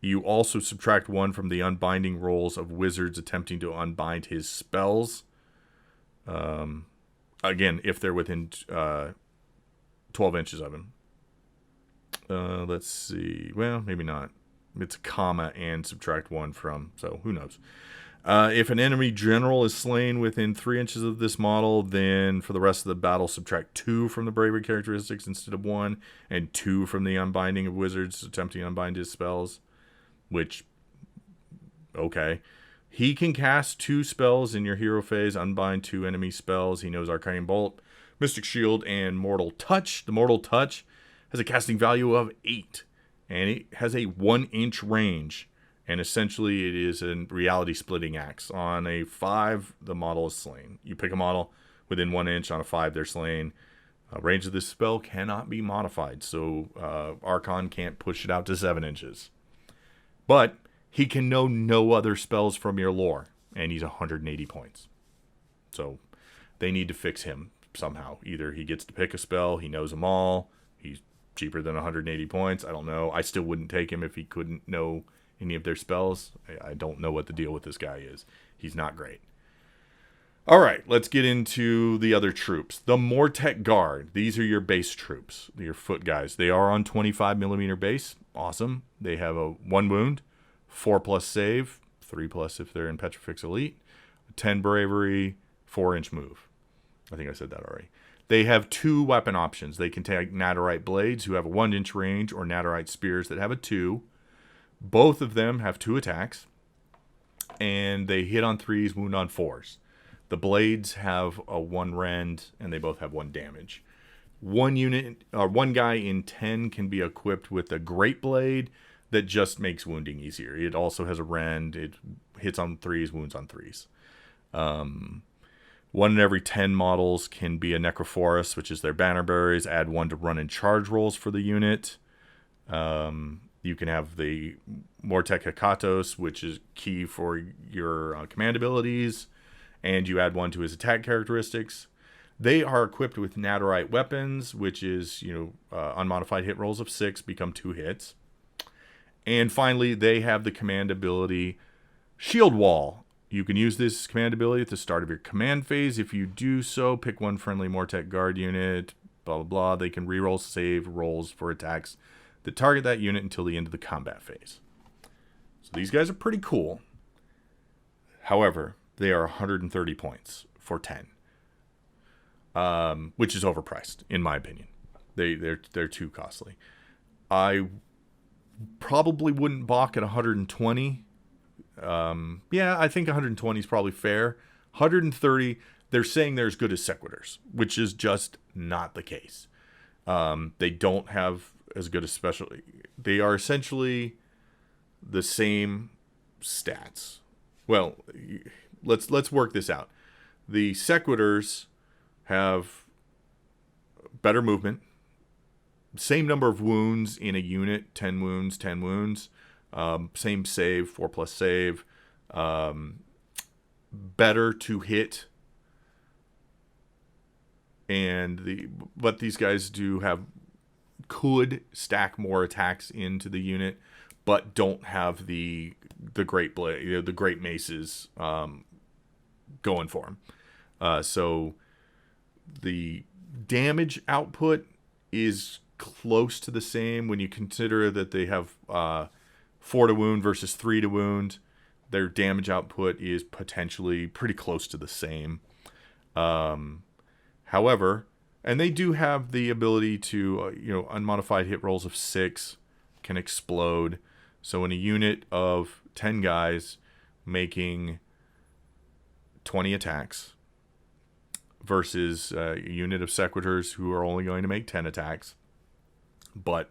You also subtract 1 from the unbinding rolls of wizards attempting to unbind his spells. Again, if they're within 12 inches of him. Let's see. Well, maybe not. It's a comma and subtract 1 from, so who knows. If an enemy general is slain within 3 inches of this model, then for the rest of the battle, subtract 2 from the bravery characteristics instead of 1, and 2 from the unbinding of wizards attempting to unbind his spells, which, okay. He can cast 2 spells in your hero phase, unbind 2 enemy spells. He knows Arcane Bolt, Mystic Shield, and Mortal Touch. The Mortal Touch has a casting value of 8, and it has a 1-inch range. And essentially, it is a reality-splitting axe. On a 5, the model is slain. You pick a model within 1 inch. On a 5, they're slain. Range of this spell cannot be modified, so Archon can't push it out to 7 inches. But he can know no other spells from your lore, and he's 180 points. So they need to fix him somehow. Either he gets to pick a spell, he knows them all, he's cheaper than 180 points. I don't know. I still wouldn't take him if he couldn't know any of their spells. I don't know what the deal with this guy is. He's not great. All right, let's get into the other troops. The Mortek Guard. These are your base troops, your foot guys. They are on 25mm base. Awesome. They have a 1 wound, 4+ save, 3+ if they're in Petrifix Elite, 10 bravery, 4-inch move. I think I said that already. They have 2 weapon options. They can take Nadirite blades, who have a 1-inch range, or Nadirite spears that have a 2. Both of them have 2 attacks, and they hit on 3s, wound on 4s. The blades have a 1 rend, and they both have 1 damage. One guy in 10 can be equipped with a Great Blade that just makes wounding easier. It also has a rend. It hits on 3s, wounds on 3s. 1 in every 10 models can be a Necrophorus, which is their banner bearers. Add 1 to run and charge rolls for the unit. You can have the Mortek Hekatos, which is key for your command abilities. And you add 1 to his attack characteristics. They are equipped with Nadirite weapons, which is, unmodified hit rolls of 6 become 2 hits. And finally, they have the command ability Shield Wall. You can use this command ability at the start of your command phase. If you do so, pick 1 friendly Mortek Guard unit, blah, blah, blah. They can reroll save rolls for attacks that target that unit until the end of the combat phase. So these guys are pretty cool. However, they are 130 points for 10, which is overpriced, in my opinion. They're too costly. I probably wouldn't balk at 120. Yeah, I think 120 is probably fair. 130, they're saying they're as good as Sequitors, which is just not the case. They don't have as good a special. They are essentially the same stats. Well, let's work this out. The Sequitors have better movement, same number of wounds in a unit, 10 wounds, 10 wounds. Same save, 4+ save. Better to hit. But these guys could stack more attacks into the unit, but don't have the great blade, the great maces going for them. So the damage output is close to the same when you consider that they have 4 to wound versus 3 to wound. Their damage output is potentially pretty close to the same. However, and they do have the ability to, unmodified hit rolls of 6 can explode. So in a unit of 10 guys making 20 attacks versus a unit of Sequitors who are only going to make 10 attacks, but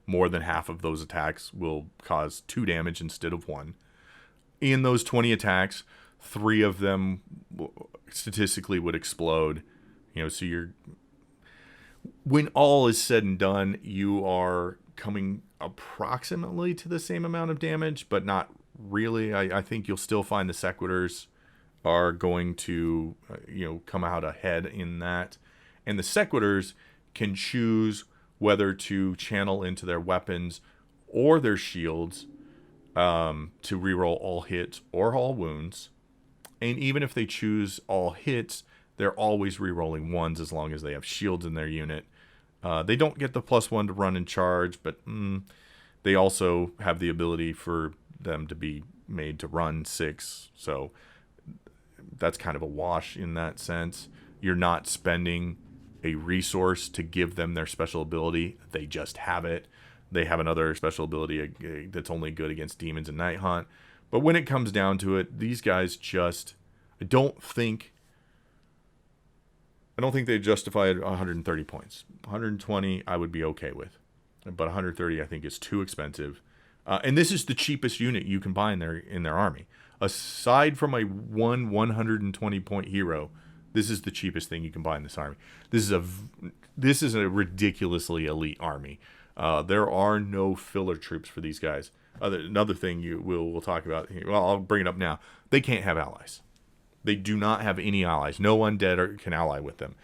more than half of those attacks will cause 2 damage instead of 1. In those 20 attacks, 3 of them statistically would explode. So when all is said and done, you are coming approximately to the same amount of damage, but not really. I think you'll still find the Sequitors are going to, come out ahead in that. And the Sequitors can choose whether to channel into their weapons or their shields to reroll all hits or all wounds. And even if they choose all hits, they're always rerolling 1s as long as they have shields in their unit. They don't get the +1 to run and charge, but they also have the ability for them to be made to run 6. So that's kind of a wash in that sense. You're not spending a resource to give them their special ability. They just have it. They have another special ability that's only good against demons and Night Hunt. But when it comes down to it, these guys just, I don't think they justify 130 points. 120 I would be okay with. But 130 I think is too expensive. And this is the cheapest unit you can buy in their army. Aside from a 120 point hero, this is the cheapest thing you can buy in this army. This is a ridiculously elite army. There are no filler troops for these guys. Another thing we'll talk about here. Well, I'll bring it up now. They can't have allies. They do not have any allies. No undead can ally with them.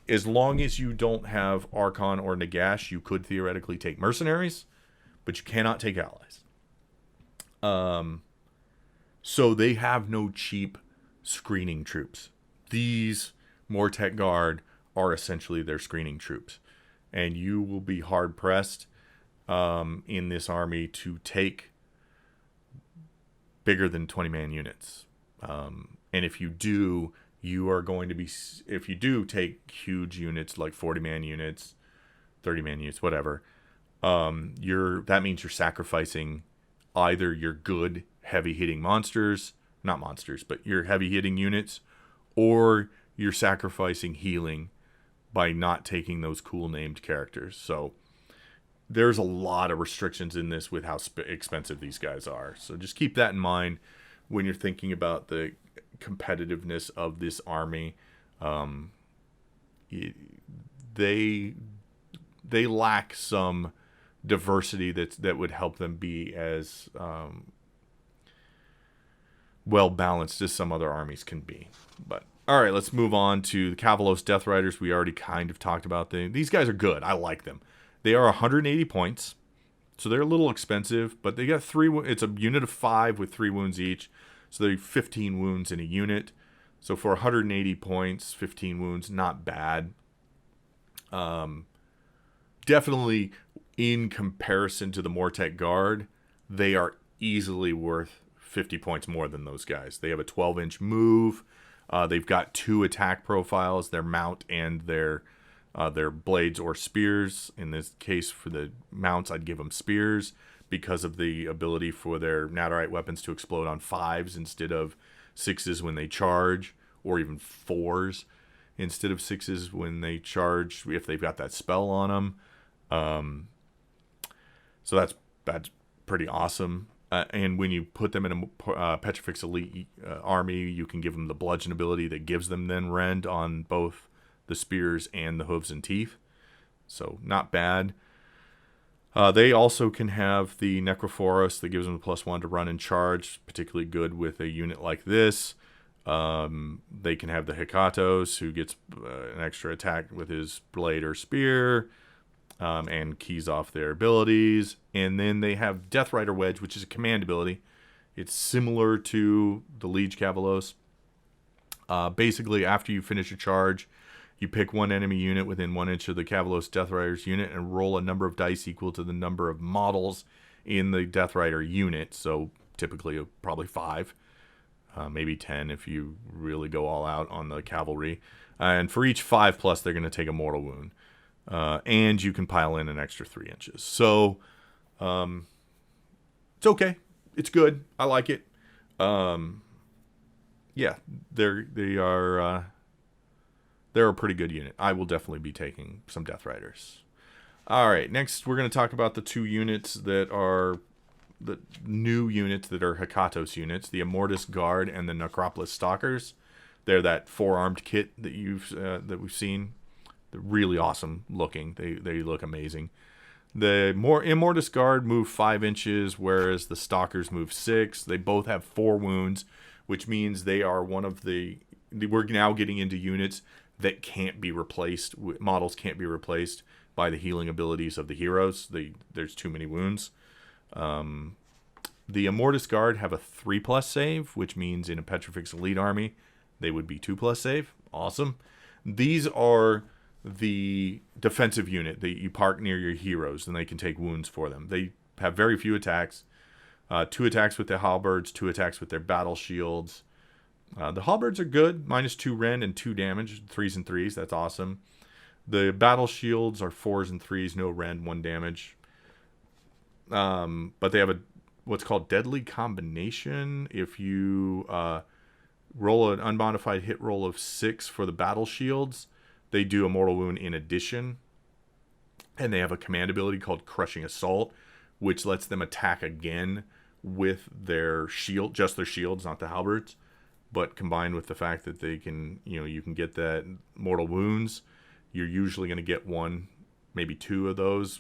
As long as you don't have Archon or Nagash, you could theoretically take mercenaries, but you cannot take allies. So they have no cheap screening troops. These Mortek Guard are essentially their screening troops. And you will be hard-pressed in this army to take bigger than 20-man units. And if you do, you are going to be... If you do take huge units like 40-man units, 30-man units, whatever, that means you're sacrificing either your good heavy-hitting monsters, not monsters, but your heavy-hitting units, or you're sacrificing healing by not taking those cool named characters. So there's a lot of restrictions in this with how expensive these guys are. So just keep that in mind when you're thinking about the competitiveness of this army. They lack some diversity that would help them be as well balanced as some other armies can be. But all right, let's move on to the Kavalos Death Riders. We already kind of talked about them. These guys are good. I like them. They are 180 points, so they're a little expensive, but they got 3. It's a unit of 5 with 3 wounds each, so they're 15 wounds in a unit. So for 180 points, 15 wounds, not bad. Definitely, in comparison to the Mortek Guard, they are easily worth 50 points more than those guys. They have a 12-inch move. They've got 2 attack profiles, their mount and their blades or spears. In this case, for the mounts, I'd give them spears because of the ability for their Nadirite weapons to explode on 5s instead of 6s when they charge, or even 4s instead of 6s when they charge, if they've got that spell on them. So that's pretty awesome. And when you put them in a Petrifex Elite army, you can give them the bludgeon ability that gives them then rend on both the spears and the hooves and teeth. So not bad. They also can have the Necrophoros that gives them the +1 to run and charge, particularly good with a unit like this. They can have the Hekatos, who gets an extra attack with his blade or spear, and keys off their abilities. And then they have Death Rider Wedge, which is a command ability. It's similar to the Liege Kavalos. Basically, after you finish a charge, you pick one enemy unit within 1 inch of the Kavalos Death Rider's unit and roll a number of dice equal to the number of models in the Death Rider unit. So typically probably 5, maybe 10 if you really go all out on the cavalry. And for each 5+, they're going to take a mortal wound. And you can pile in an extra 3 inches. So it's okay. It's good. I like it. Yeah, they're a pretty good unit. I will definitely be taking some Death Riders. All right, next we're going to talk about the 2 units that are the new units that are Hekatos units, the Immortus Guard and the Necropolis Stalkers. They're that 4-armed kit that we've seen. They're really awesome looking. They look amazing. The Immortus Guard move 5 inches, whereas the Stalkers move 6. They both have 4 wounds, which means they are one of the... We're now getting into units that can't be replaced. Models can't be replaced by the healing abilities of the heroes. There's too many wounds. The Immortus Guard have a 3+ save, which means in a Petrifex Elite army, they would be 2+ save. Awesome. These are the defensive unit that you park near your heroes, and they can take wounds for them. They have very few attacks. 2 attacks with their halberds, 2 attacks with their battle shields. The halberds are good, -2 rend and 2 damage, 3s and 3s. That's awesome. The battle shields are 4s and 3s, no rend, 1 damage. But they have what's called deadly combination. If you roll an unmodified hit roll of 6 for the battle shields, they do a mortal wound in addition. And they have a command ability called Crushing Assault, which lets them attack again with their shield, just their shields, not the halberds. But combined with the fact that they can, you can get that mortal wounds, you're usually going to get 1, maybe 2 of those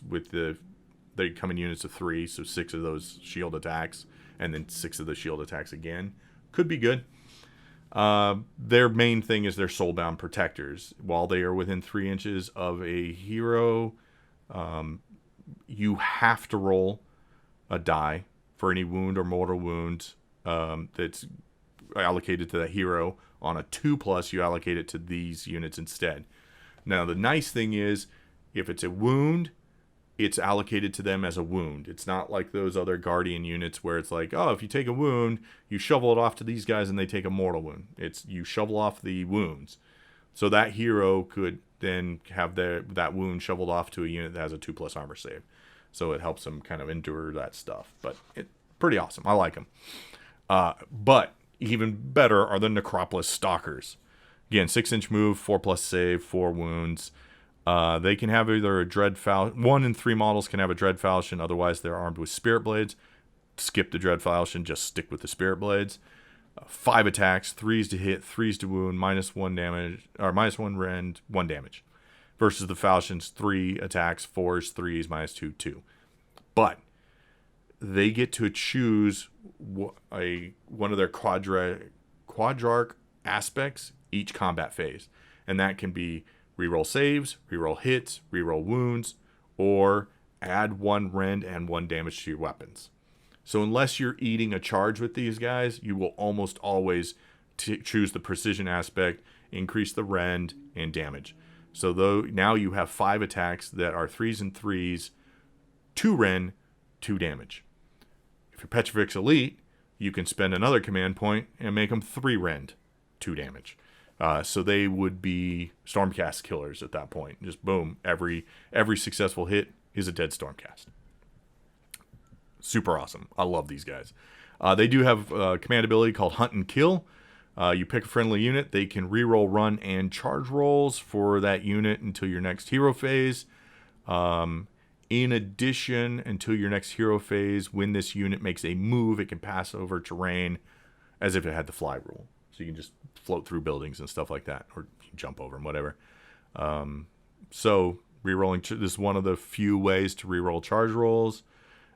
they come in units of 3, so 6 of those shield attacks, and then 6 of the shield attacks again. Could be good. Their main thing is their soulbound protectors. While they are within 3 inches of a hero, you have to roll a die for any wound or mortal wound that's allocated to that hero. On a 2+, you allocate it to these units instead. Now, the nice thing is, if it's a wound, it's allocated to them as a wound. It's not like those other Guardian units where it's like, oh, if you take a wound, you shovel it off to these guys and they take a mortal wound. It's you shovel off the wounds. So that hero could then have that wound shoveled off to a unit that has a 2+ armor save. So it helps them kind of endure that stuff. But it's pretty awesome. I like them. But even better are the Necropolis Stalkers. Again, 6-inch move, 4+ save, 4 wounds. They can have either a Dread Falchion. 1 in 3 models can have a Dread Falchion. Otherwise, they're armed with Spirit Blades. Skip the Dread Falchion. Just stick with the Spirit Blades. 5 attacks, 3s to hit, 3s to wound, -1 damage, or -1 rend, 1 damage. Versus the Falchions, 3 attacks, 4s, 3s, -2, 2. But they get to choose one of their quadrarch aspects each combat phase. And that can be reroll saves, reroll hits, reroll wounds, or add 1 rend and 1 damage to your weapons. So unless you're eating a charge with these guys, you will almost always choose the precision aspect, increase the rend, and damage. So now you have 5 attacks that are 3s and 3s, 2 rend, 2 damage. If you're Petrifex Elite, you can spend another command point and make them 3 rend, 2 damage. So they would be Stormcast killers at that point. Just boom, every successful hit is a dead Stormcast. Super awesome. I love these guys. They do have a command ability called Hunt and Kill. You pick a friendly unit. They can reroll run and charge rolls for that unit until your next hero phase. In addition, until your next hero phase, when this unit makes a move, it can pass over terrain as if it had the fly rule. So you can just float through buildings and stuff like that, or jump over them, whatever. So rerolling, this is one of the few ways to reroll charge rolls.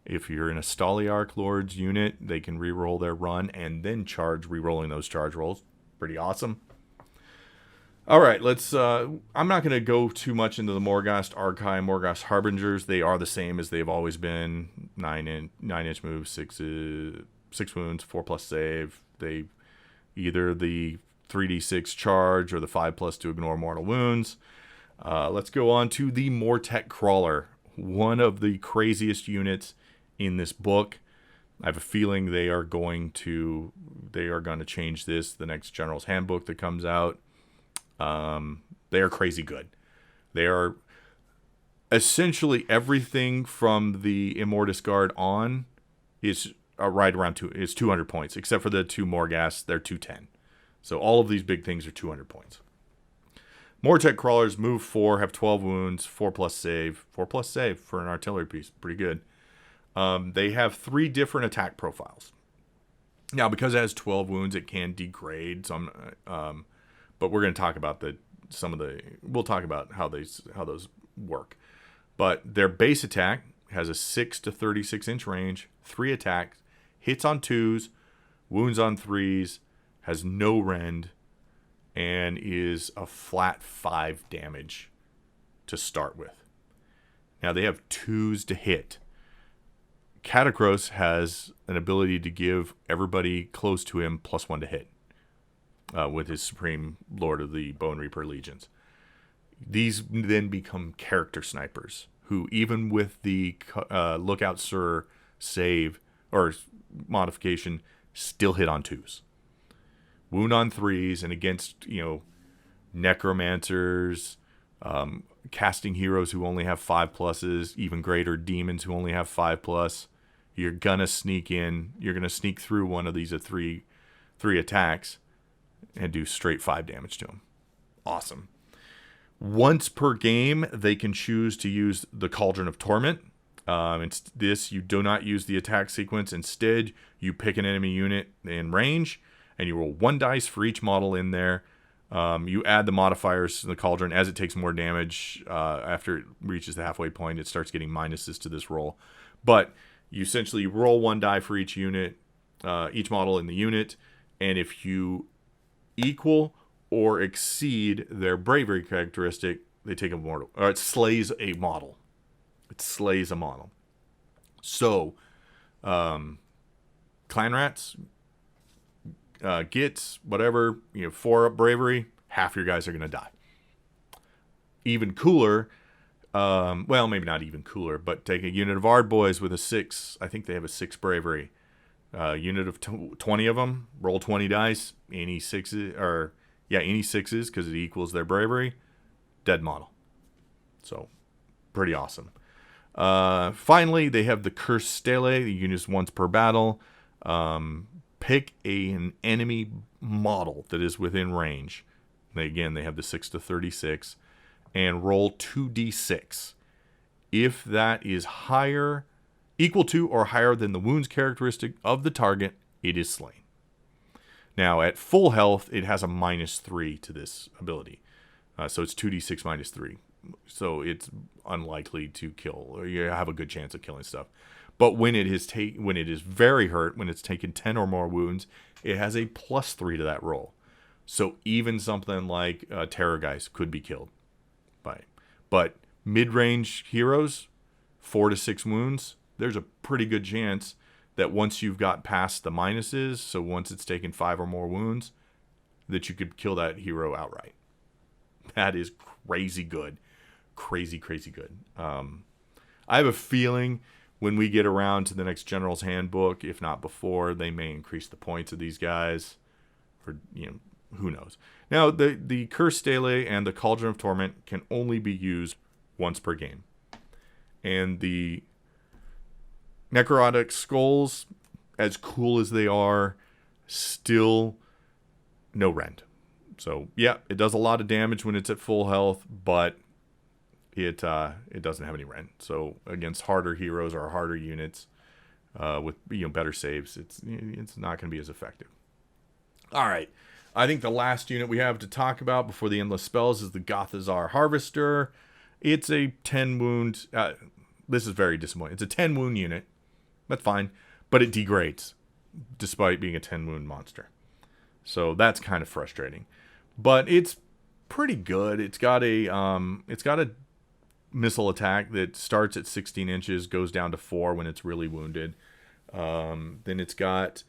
If you're in a Ossiarch Lord's unit, they can reroll their run and then charge, rerolling those charge rolls. Pretty awesome. All right, let's. I'm not going to go too much into the Morghast Archive, Morghast Harbingers. They are the same as they've always been. 9-inch move, 6 wounds, 4+ save. They either the 3d6 charge or the 5+ to ignore mortal wounds. Let's go on to the Mortek Crawler, one of the craziest units in this book. I have a feeling they are going to change this. The next General's Handbook that comes out. They are crazy good. They are essentially everything from the Immortus Guard on is right around 200 points, except for the 2 Morghasts. They're 210. So all of these big things are 200 points. Mortek Crawlers move 4, have 12 wounds, 4+ save. 4+ save for an artillery piece. Pretty good. They have 3 different attack profiles. Now, because it has 12 wounds, it can degrade some. But we're going to talk about we'll talk about how those work. But their base attack has a 6 to 36-inch range, 3 attacks, hits on 2s, wounds on 3s, has no rend, and is a flat 5 damage to start with. Now they have 2s to hit. Catacross has an ability to give everybody close to him +1 to hit with his Supreme Lord of the Bonereaper Legions. These then become character snipers who, even with the Lookout Sir save or modification, still hit on 2s. Wound on 3s, and against, necromancers, casting heroes who only have 5+, even greater demons who only have 5+. You're gonna sneak in. You're gonna sneak through one of these 3 attacks and do straight 5 damage to them. Awesome. Once per game, they can choose to use the Cauldron of Torment. You do not use the attack sequence. Instead, you pick an enemy unit in range, and you roll 1 dice for each model in there. You add the modifiers to the Cauldron as it takes more damage. After it reaches the halfway point, it starts getting minuses to this roll. But you essentially roll 1 die for each unit, each model in the unit, and if you equal or exceed their bravery characteristic, they take a mortal, or it slays a model. It slays a model. So, clan rats, gets whatever, 4 up bravery, half your guys are going to die. Even cooler, well, maybe not even cooler, but take a unit of Ard Boys with a 6. I think they have a 6 bravery. Unit of 20 of them, roll 20 dice, any 6s, any 6s because it equals their bravery, dead model. So, pretty awesome. Finally, they have the Cursed Stele, the units once per battle. Pick an enemy model that is within range. They have the 6 to 36, and roll 2d6. If that is equal to or higher than the wounds characteristic of the target, it is slain. Now, at full health, it has a -3 to this ability. So it's 2d6 -3. So it's unlikely to kill, or you have a good chance of killing stuff. But when it is very hurt, when it's taken 10 or more wounds, it has a +3 to that roll. So even something like Terrorgeist could be killed by it. But mid-range heroes, 4 to 6 wounds, there's a pretty good chance that once you've got past the minuses, so once it's taken 5 or more wounds, that you could kill that hero outright. That is crazy good. Crazy, crazy good. I have a feeling when we get around to the next General's Handbook, if not before, they may increase the points of these guys. Or, who knows. Now, the Cursed Stele and the Cauldron of Torment can only be used once per game. And the Necrotic Skulls, as cool as they are, still no rend. So, yeah, it does a lot of damage when it's at full health, but it doesn't have any rend. So, against harder heroes or harder units with better saves, it's not going to be as effective. All right. I think the last unit we have to talk about before the Endless Spells is the Gothazar Harvester. It's a 10 wound... this is very disappointing. It's a 10 wound unit. That's fine. But it degrades, despite being a 10 wound monster. So that's kind of frustrating. But it's pretty good. It's got a missile attack that starts at 16 inches, goes down to 4 when it's really wounded. Then it's got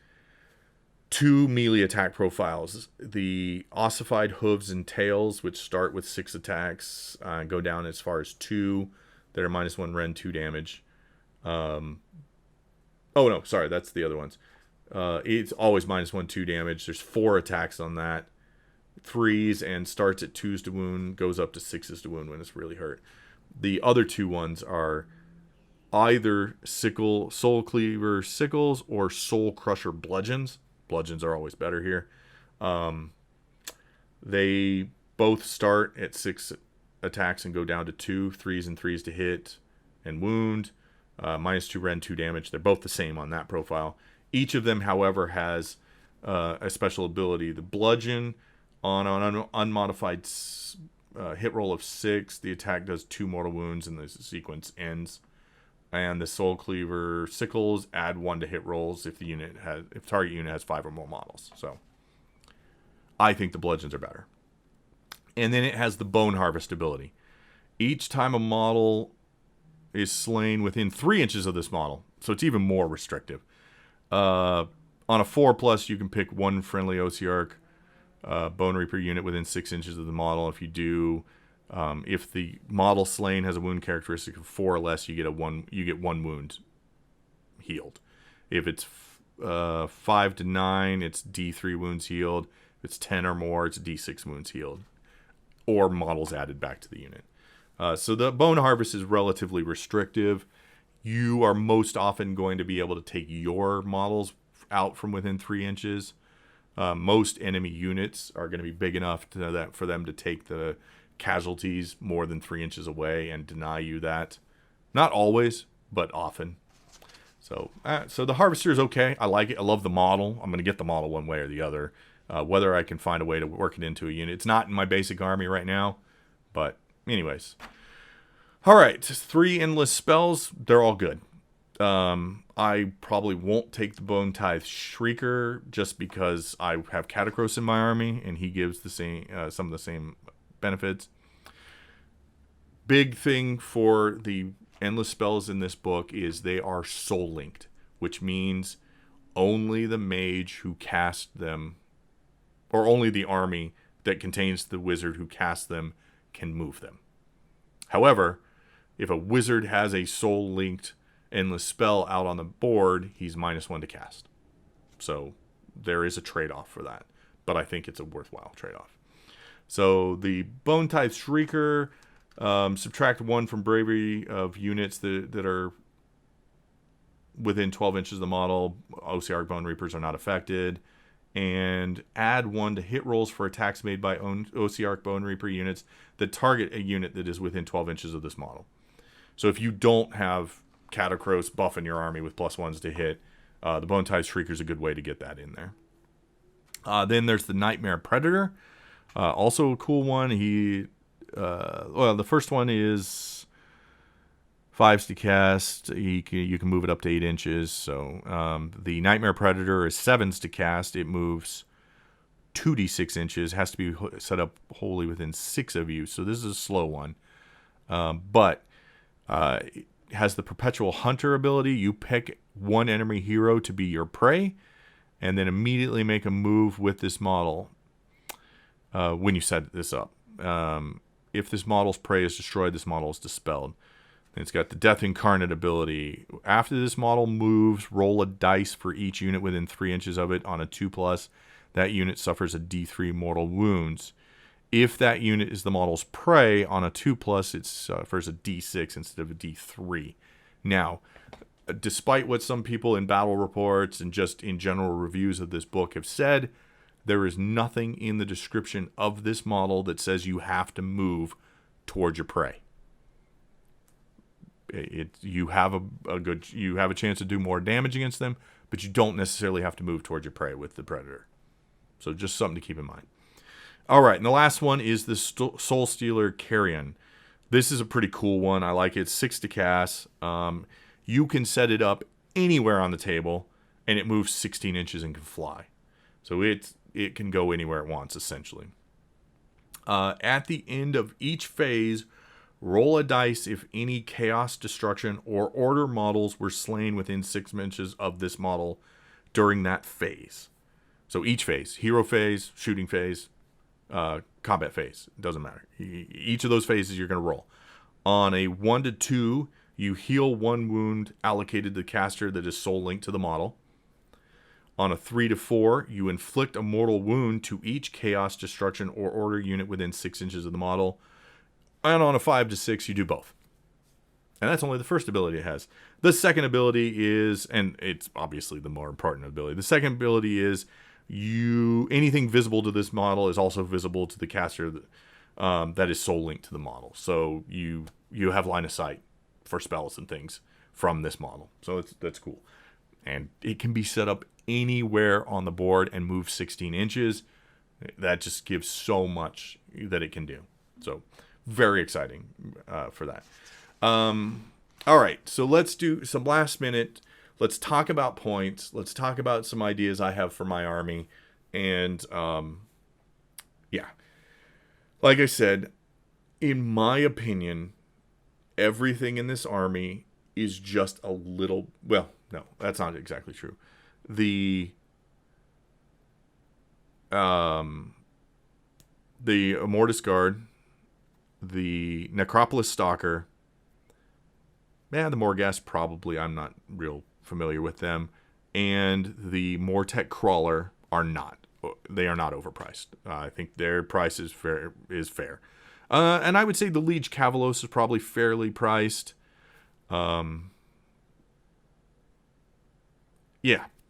2 melee attack profiles. The Ossified Hooves and Tails, which start with 6 attacks, go down as far as 2 that are -1 rend, 2 damage. Oh, no, sorry, that's the other ones. It's always -1, 2 damage. There's 4 attacks on that. 3s and starts at 2s to wound, goes up to 6s to wound when it's really hurt. The other 2 ones are either Soul Cleaver Sickles or Soul Crusher Bludgeons. Bludgeons are always better here. They both start at 6 attacks and go down to 2, 3s and 3s to hit and wound. -2 rend, 2 damage. They're both the same on that profile. Each of them, however, has a special ability. The Bludgeon, on an unmodified hit roll of 6, the attack does 2 mortal wounds and the sequence ends. And the Soul Cleaver Sickles add 1 to hit rolls if target unit has 5 or more models. So I think the Bludgeons are better. And then it has the Bone Harvest ability. Each time a model is slain within 3 inches of this model, so it's even more restrictive. On a 4+, you can pick 1 friendly Ossiarch Bonereaper unit within 6 inches of the model. If you do, if the model slain has a wound characteristic of 4 or less, you get 1 wound healed. If it's 5 to 9, it's D3 wounds healed. If it's 10 or more, it's D6 wounds healed, or models added back to the unit. So the Bone Harvest is relatively restrictive. You are most often going to be able to take your models out from within 3 inches. Most enemy units are going to be big enough for them to take the casualties more than 3 inches away and deny you that. Not always, but often. So the Harvester is okay. I like it. I love the model. I'm going to get the model one way or the other. Whether I can find a way to work it into a unit. It's not in my basic army right now. But anyways. Alright. 3 endless spells. They're all good. I probably won't take the Bone Tithe Shrieker just because I have Catacross in my army. And he gives the same some of the same benefits. Big thing for the endless spells in this book is they are soul linked. Which means only the mage who cast them, or only the army that contains the wizard who cast them, can move them. However, if a wizard has a soul-linked endless spell out on the board, he's -1 to cast. So there is a trade-off for that, but I think it's a worthwhile trade-off. So the Bone-type Shrieker, subtract 1 from bravery of units that are within 12 inches of the model. Ossiarch Bonereapers are not affected. And add 1 to hit rolls for attacks made by Ossiarch Bonereaper units that target a unit that is within 12 inches of this model. So if you don't have Catacross buff in your army with +1s to hit, the Bone-type Shrieker is a good way to get that in there. Then there's the Nightmare Predator. Also a cool one. The first one is 5s to cast. You can move it up to 8 inches. So the Nightmare Predator is 7s to cast. It moves 2d6 inches. Has to be set up wholly within 6 of you. So this is a slow one. But it has the Perpetual Hunter ability. You pick one enemy hero to be your prey, and then immediately make a move with this model when you set this up. If this model's prey is destroyed, this model is dispelled. And it's got the Death Incarnate ability. After this model moves, roll a dice for each unit within 3 inches of it. On a 2+, that unit suffers a D3 mortal wounds. If that unit is the model's prey, on a 2+, it suffers a D6 instead of a D3. Now, despite what some people in battle reports and just in general reviews of this book have said, there is nothing in the description of this model that says you have to move towards your prey. You have a chance to do more damage against them, but you don't necessarily have to move towards your prey with the Predator. So just something to keep in mind. All right, and the last one is the Soul Stealer Carrion. This is a pretty cool one. I like it. It's 6 to cast. You can set it up anywhere on the table, and it moves 16 inches and can fly. So it can go anywhere it wants, essentially. At the end of each phase, roll a dice if any chaos, destruction, or order models were slain within 6 inches of this model during that phase. So each phase, hero phase, shooting phase, combat phase, it doesn't matter. Each of those phases you're going to roll. On a 1 to 2, you heal 1 wound allocated to the caster that is soul linked to the model. On a 3 to 4, you inflict a mortal wound to each chaos, destruction, or order unit within 6 inches of the model. And on a 5 to 6, you do both. And that's only the first ability it has. The second ability is, and it's obviously the more important ability, the second ability is anything visible to this model is also visible to the caster that is soul linked to the model. So you have line of sight for spells and things from this model. So that's cool. And it can be set up anywhere on the board and move 16 inches. That just gives so much that it can do. So very exciting for that. All right, so let's do some last minute. Let's talk about points. Let's talk about some ideas I have for my army. And yeah, like I said, in my opinion, everything in this army is just a little, well, no, that's not exactly true. The Immortus Guard, the Necropolis Stalker, the Morghast probably, I'm not real familiar with them, and the Mortek Crawler are not. They are not overpriced. I think their price is fair. And I would say the Liege Cavalos is probably fairly priced. Yeah,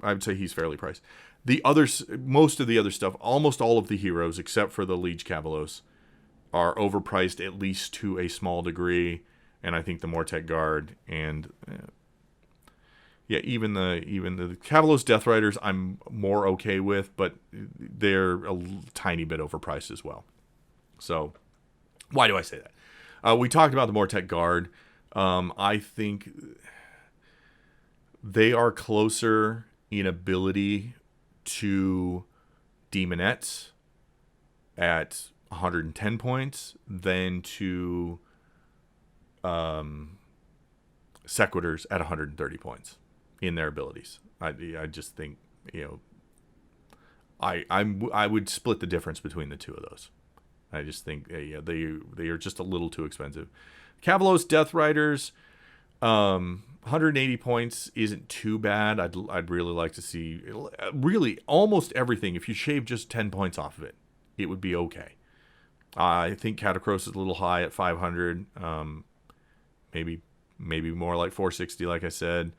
I would say he's fairly priced. The others, most of the other stuff, almost all of the heroes except for the Liege Cavalos are overpriced at least to a small degree. And I think the Mortek Guard and even the Cavalos Death Riders I'm more okay with, but they're a tiny bit overpriced as well. So why do I say that? We talked about the Mortek Guard. I think they are closer in ability to Demonettes at 110 points than to Sequitors at 130 points. in their abilities. I just think, I would split the difference between the two of those. I just think they are just a little too expensive. Cavalos Death Riders, 180 points isn't too bad. I'd really like to see really almost everything. If you shave just 10 points off of it, it would be okay. I think Catacross is a little high at 500. Maybe more like 460, like I said.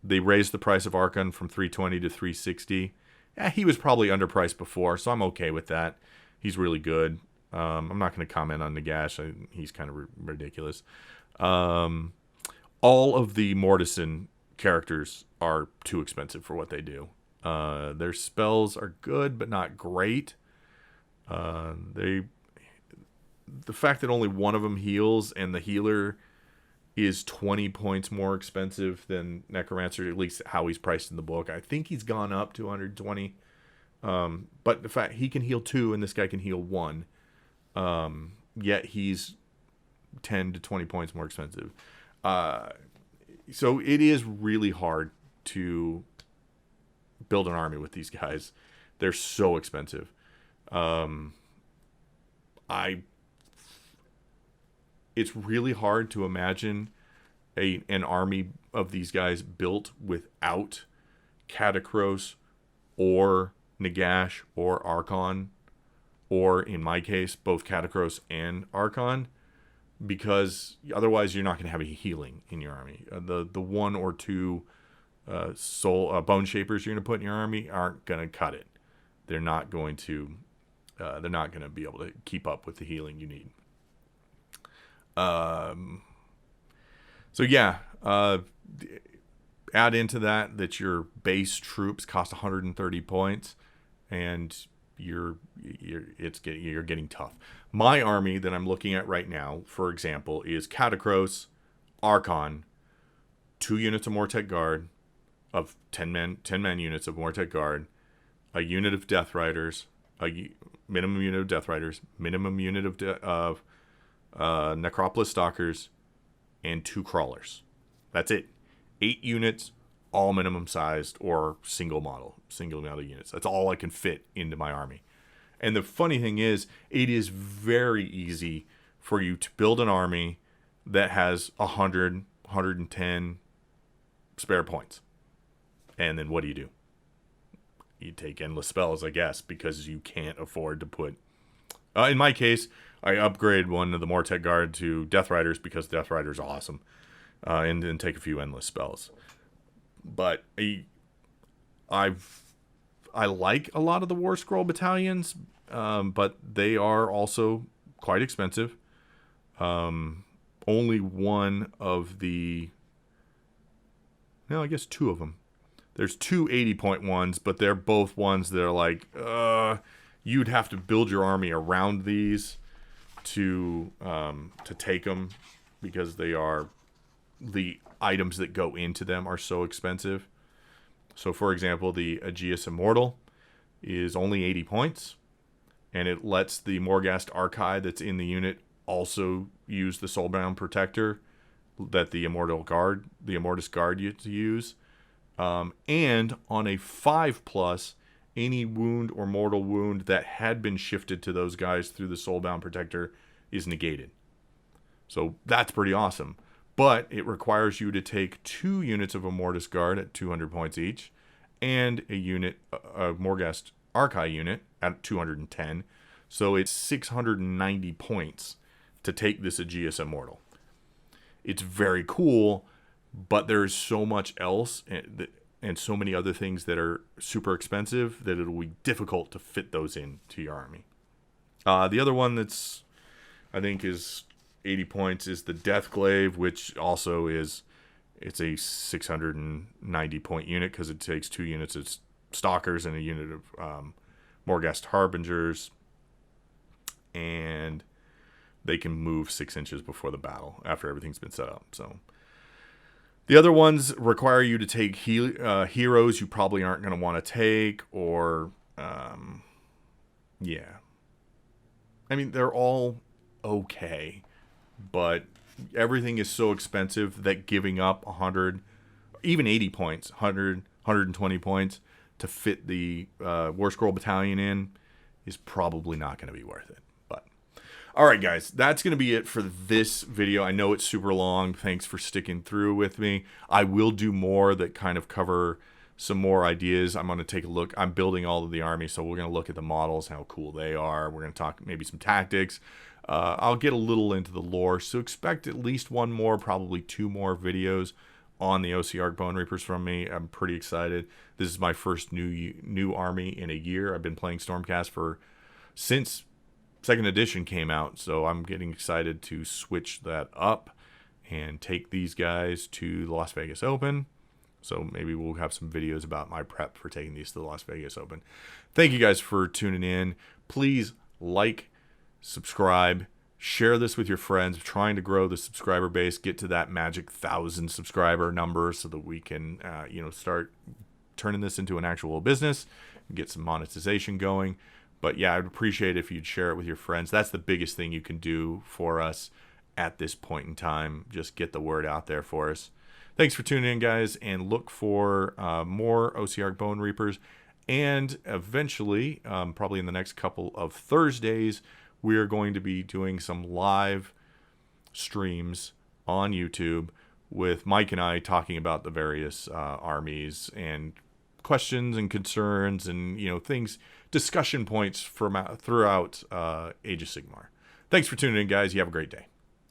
They raised the price of Archon from 320 to 360. He was probably underpriced before, so I'm okay with that. He's really good. I'm not going to comment on Nagash. He's kind of ridiculous. All of the Mortison characters are too expensive for what they do. Their spells are good, but not great. The fact that only one of them heals and the healer is 20 points more expensive than Necromancer, at least how he's priced in the book. I think he's gone up to 120. But the fact he can heal 2 and this guy can heal 1. Yet he's 10 to 20 points more expensive. So it is really hard to build an army with these guys. They're so expensive. It's really hard to imagine an army of these guys built without Catacross or Nagash or Archon, or in my case, both Catacross and Archon, because otherwise you're not going to have a healing in your army. The 1 or 2 bone shapers you're going to put in your army aren't going to cut it. They're not going to be able to keep up with the healing you need. So yeah, add into that your base troops cost 130 points, and you're getting tough. My army that I'm looking at right now, for example, is Catacross, Archon, 2 units of Mortek Guard, of 10 man units of Mortek Guard, a unit of Death Riders, minimum unit of Death Riders, minimum unit of Necropolis Stalkers, and 2 Crawlers. That's it. 8 units, all minimum sized or single model units. That's all I can fit into my army. And the funny thing is, it is very easy for you to build an army that has 100, 110 spare points. And then what do? You take endless spells, I guess, because you can't afford to put... in my case, I upgrade one of the Mortek Guard to Death Riders because Death Riders are awesome. And then take a few endless spells. But I like a lot of the War Scroll battalions, but they are also quite expensive. Only one of the... No, I guess 2 of them. There's 2 80-point ones, but they're both ones that are like, you'd have to build your army around these to take them, because they are... the items that go into them are so expensive. So, for example, the Aegeus Immortal is only 80 points, and it lets the Morghast Archive that's in the unit also use the Soulbound Protector that the Immortus Guard use. And on a 5+, any wound or mortal wound that had been shifted to those guys through the Soulbound Protector is negated. So that's pretty awesome. But it requires you to take 2 units of Immortus Guard at 200 points each, and a Morghast Archive unit at 210. So it's 690 points to take this Aegeus Immortal. It's very cool, but there's so much else and so many other things that are super expensive that it'll be difficult to fit those into your army. The other one that's, I think, is 80 points is the Deathglaive, which also it's a 690 point unit because it takes 2 units of Stalkers and a unit of Morghast Harbingers, and they can move 6 inches before the battle after everything's been set up. So the other ones require you to take heroes you probably aren't going to want to take, or yeah. I mean, they're all okay, but everything is so expensive that giving up 100 even 80 points, 100, 120 points to fit the War Scroll Battalion in is probably not going to be worth it. But all right, guys, that's going to be it for this video. I know it's super long. Thanks for sticking through with me. I will do more that kind of cover some more ideas. I'm going to take a look. I'm building all of the armies, so we're going to look at the models, how cool they are. We're going to talk maybe some tactics. I'll get a little into the lore, so expect at least one more, probably 2 more videos on the Ossiarch Bonereapers from me. I'm pretty excited. This is my first new army in a year. I've been playing Stormcast since 2nd edition came out, so I'm getting excited to switch that up and take these guys to the Las Vegas Open. So maybe we'll have some videos about my prep for taking these to the Las Vegas Open. Thank you guys for tuning in. Please like, subscribe, share this with your friends. We're trying to grow the subscriber base, get to that magic 1,000 subscriber number so that we can, start turning this into an actual business and get some monetization going. But yeah, I'd appreciate it if you'd share it with your friends. That's the biggest thing you can do for us at this point in time. Just get the word out there for us. Thanks for tuning in, guys, and look for more Ossiarch Bonereapers. And eventually, probably in the next couple of Thursdays, we are going to be doing some live streams on YouTube with Mike and I talking about the various armies and questions and concerns and things, discussion points from throughout Age of Sigmar. Thanks for tuning in, guys. You have a great day.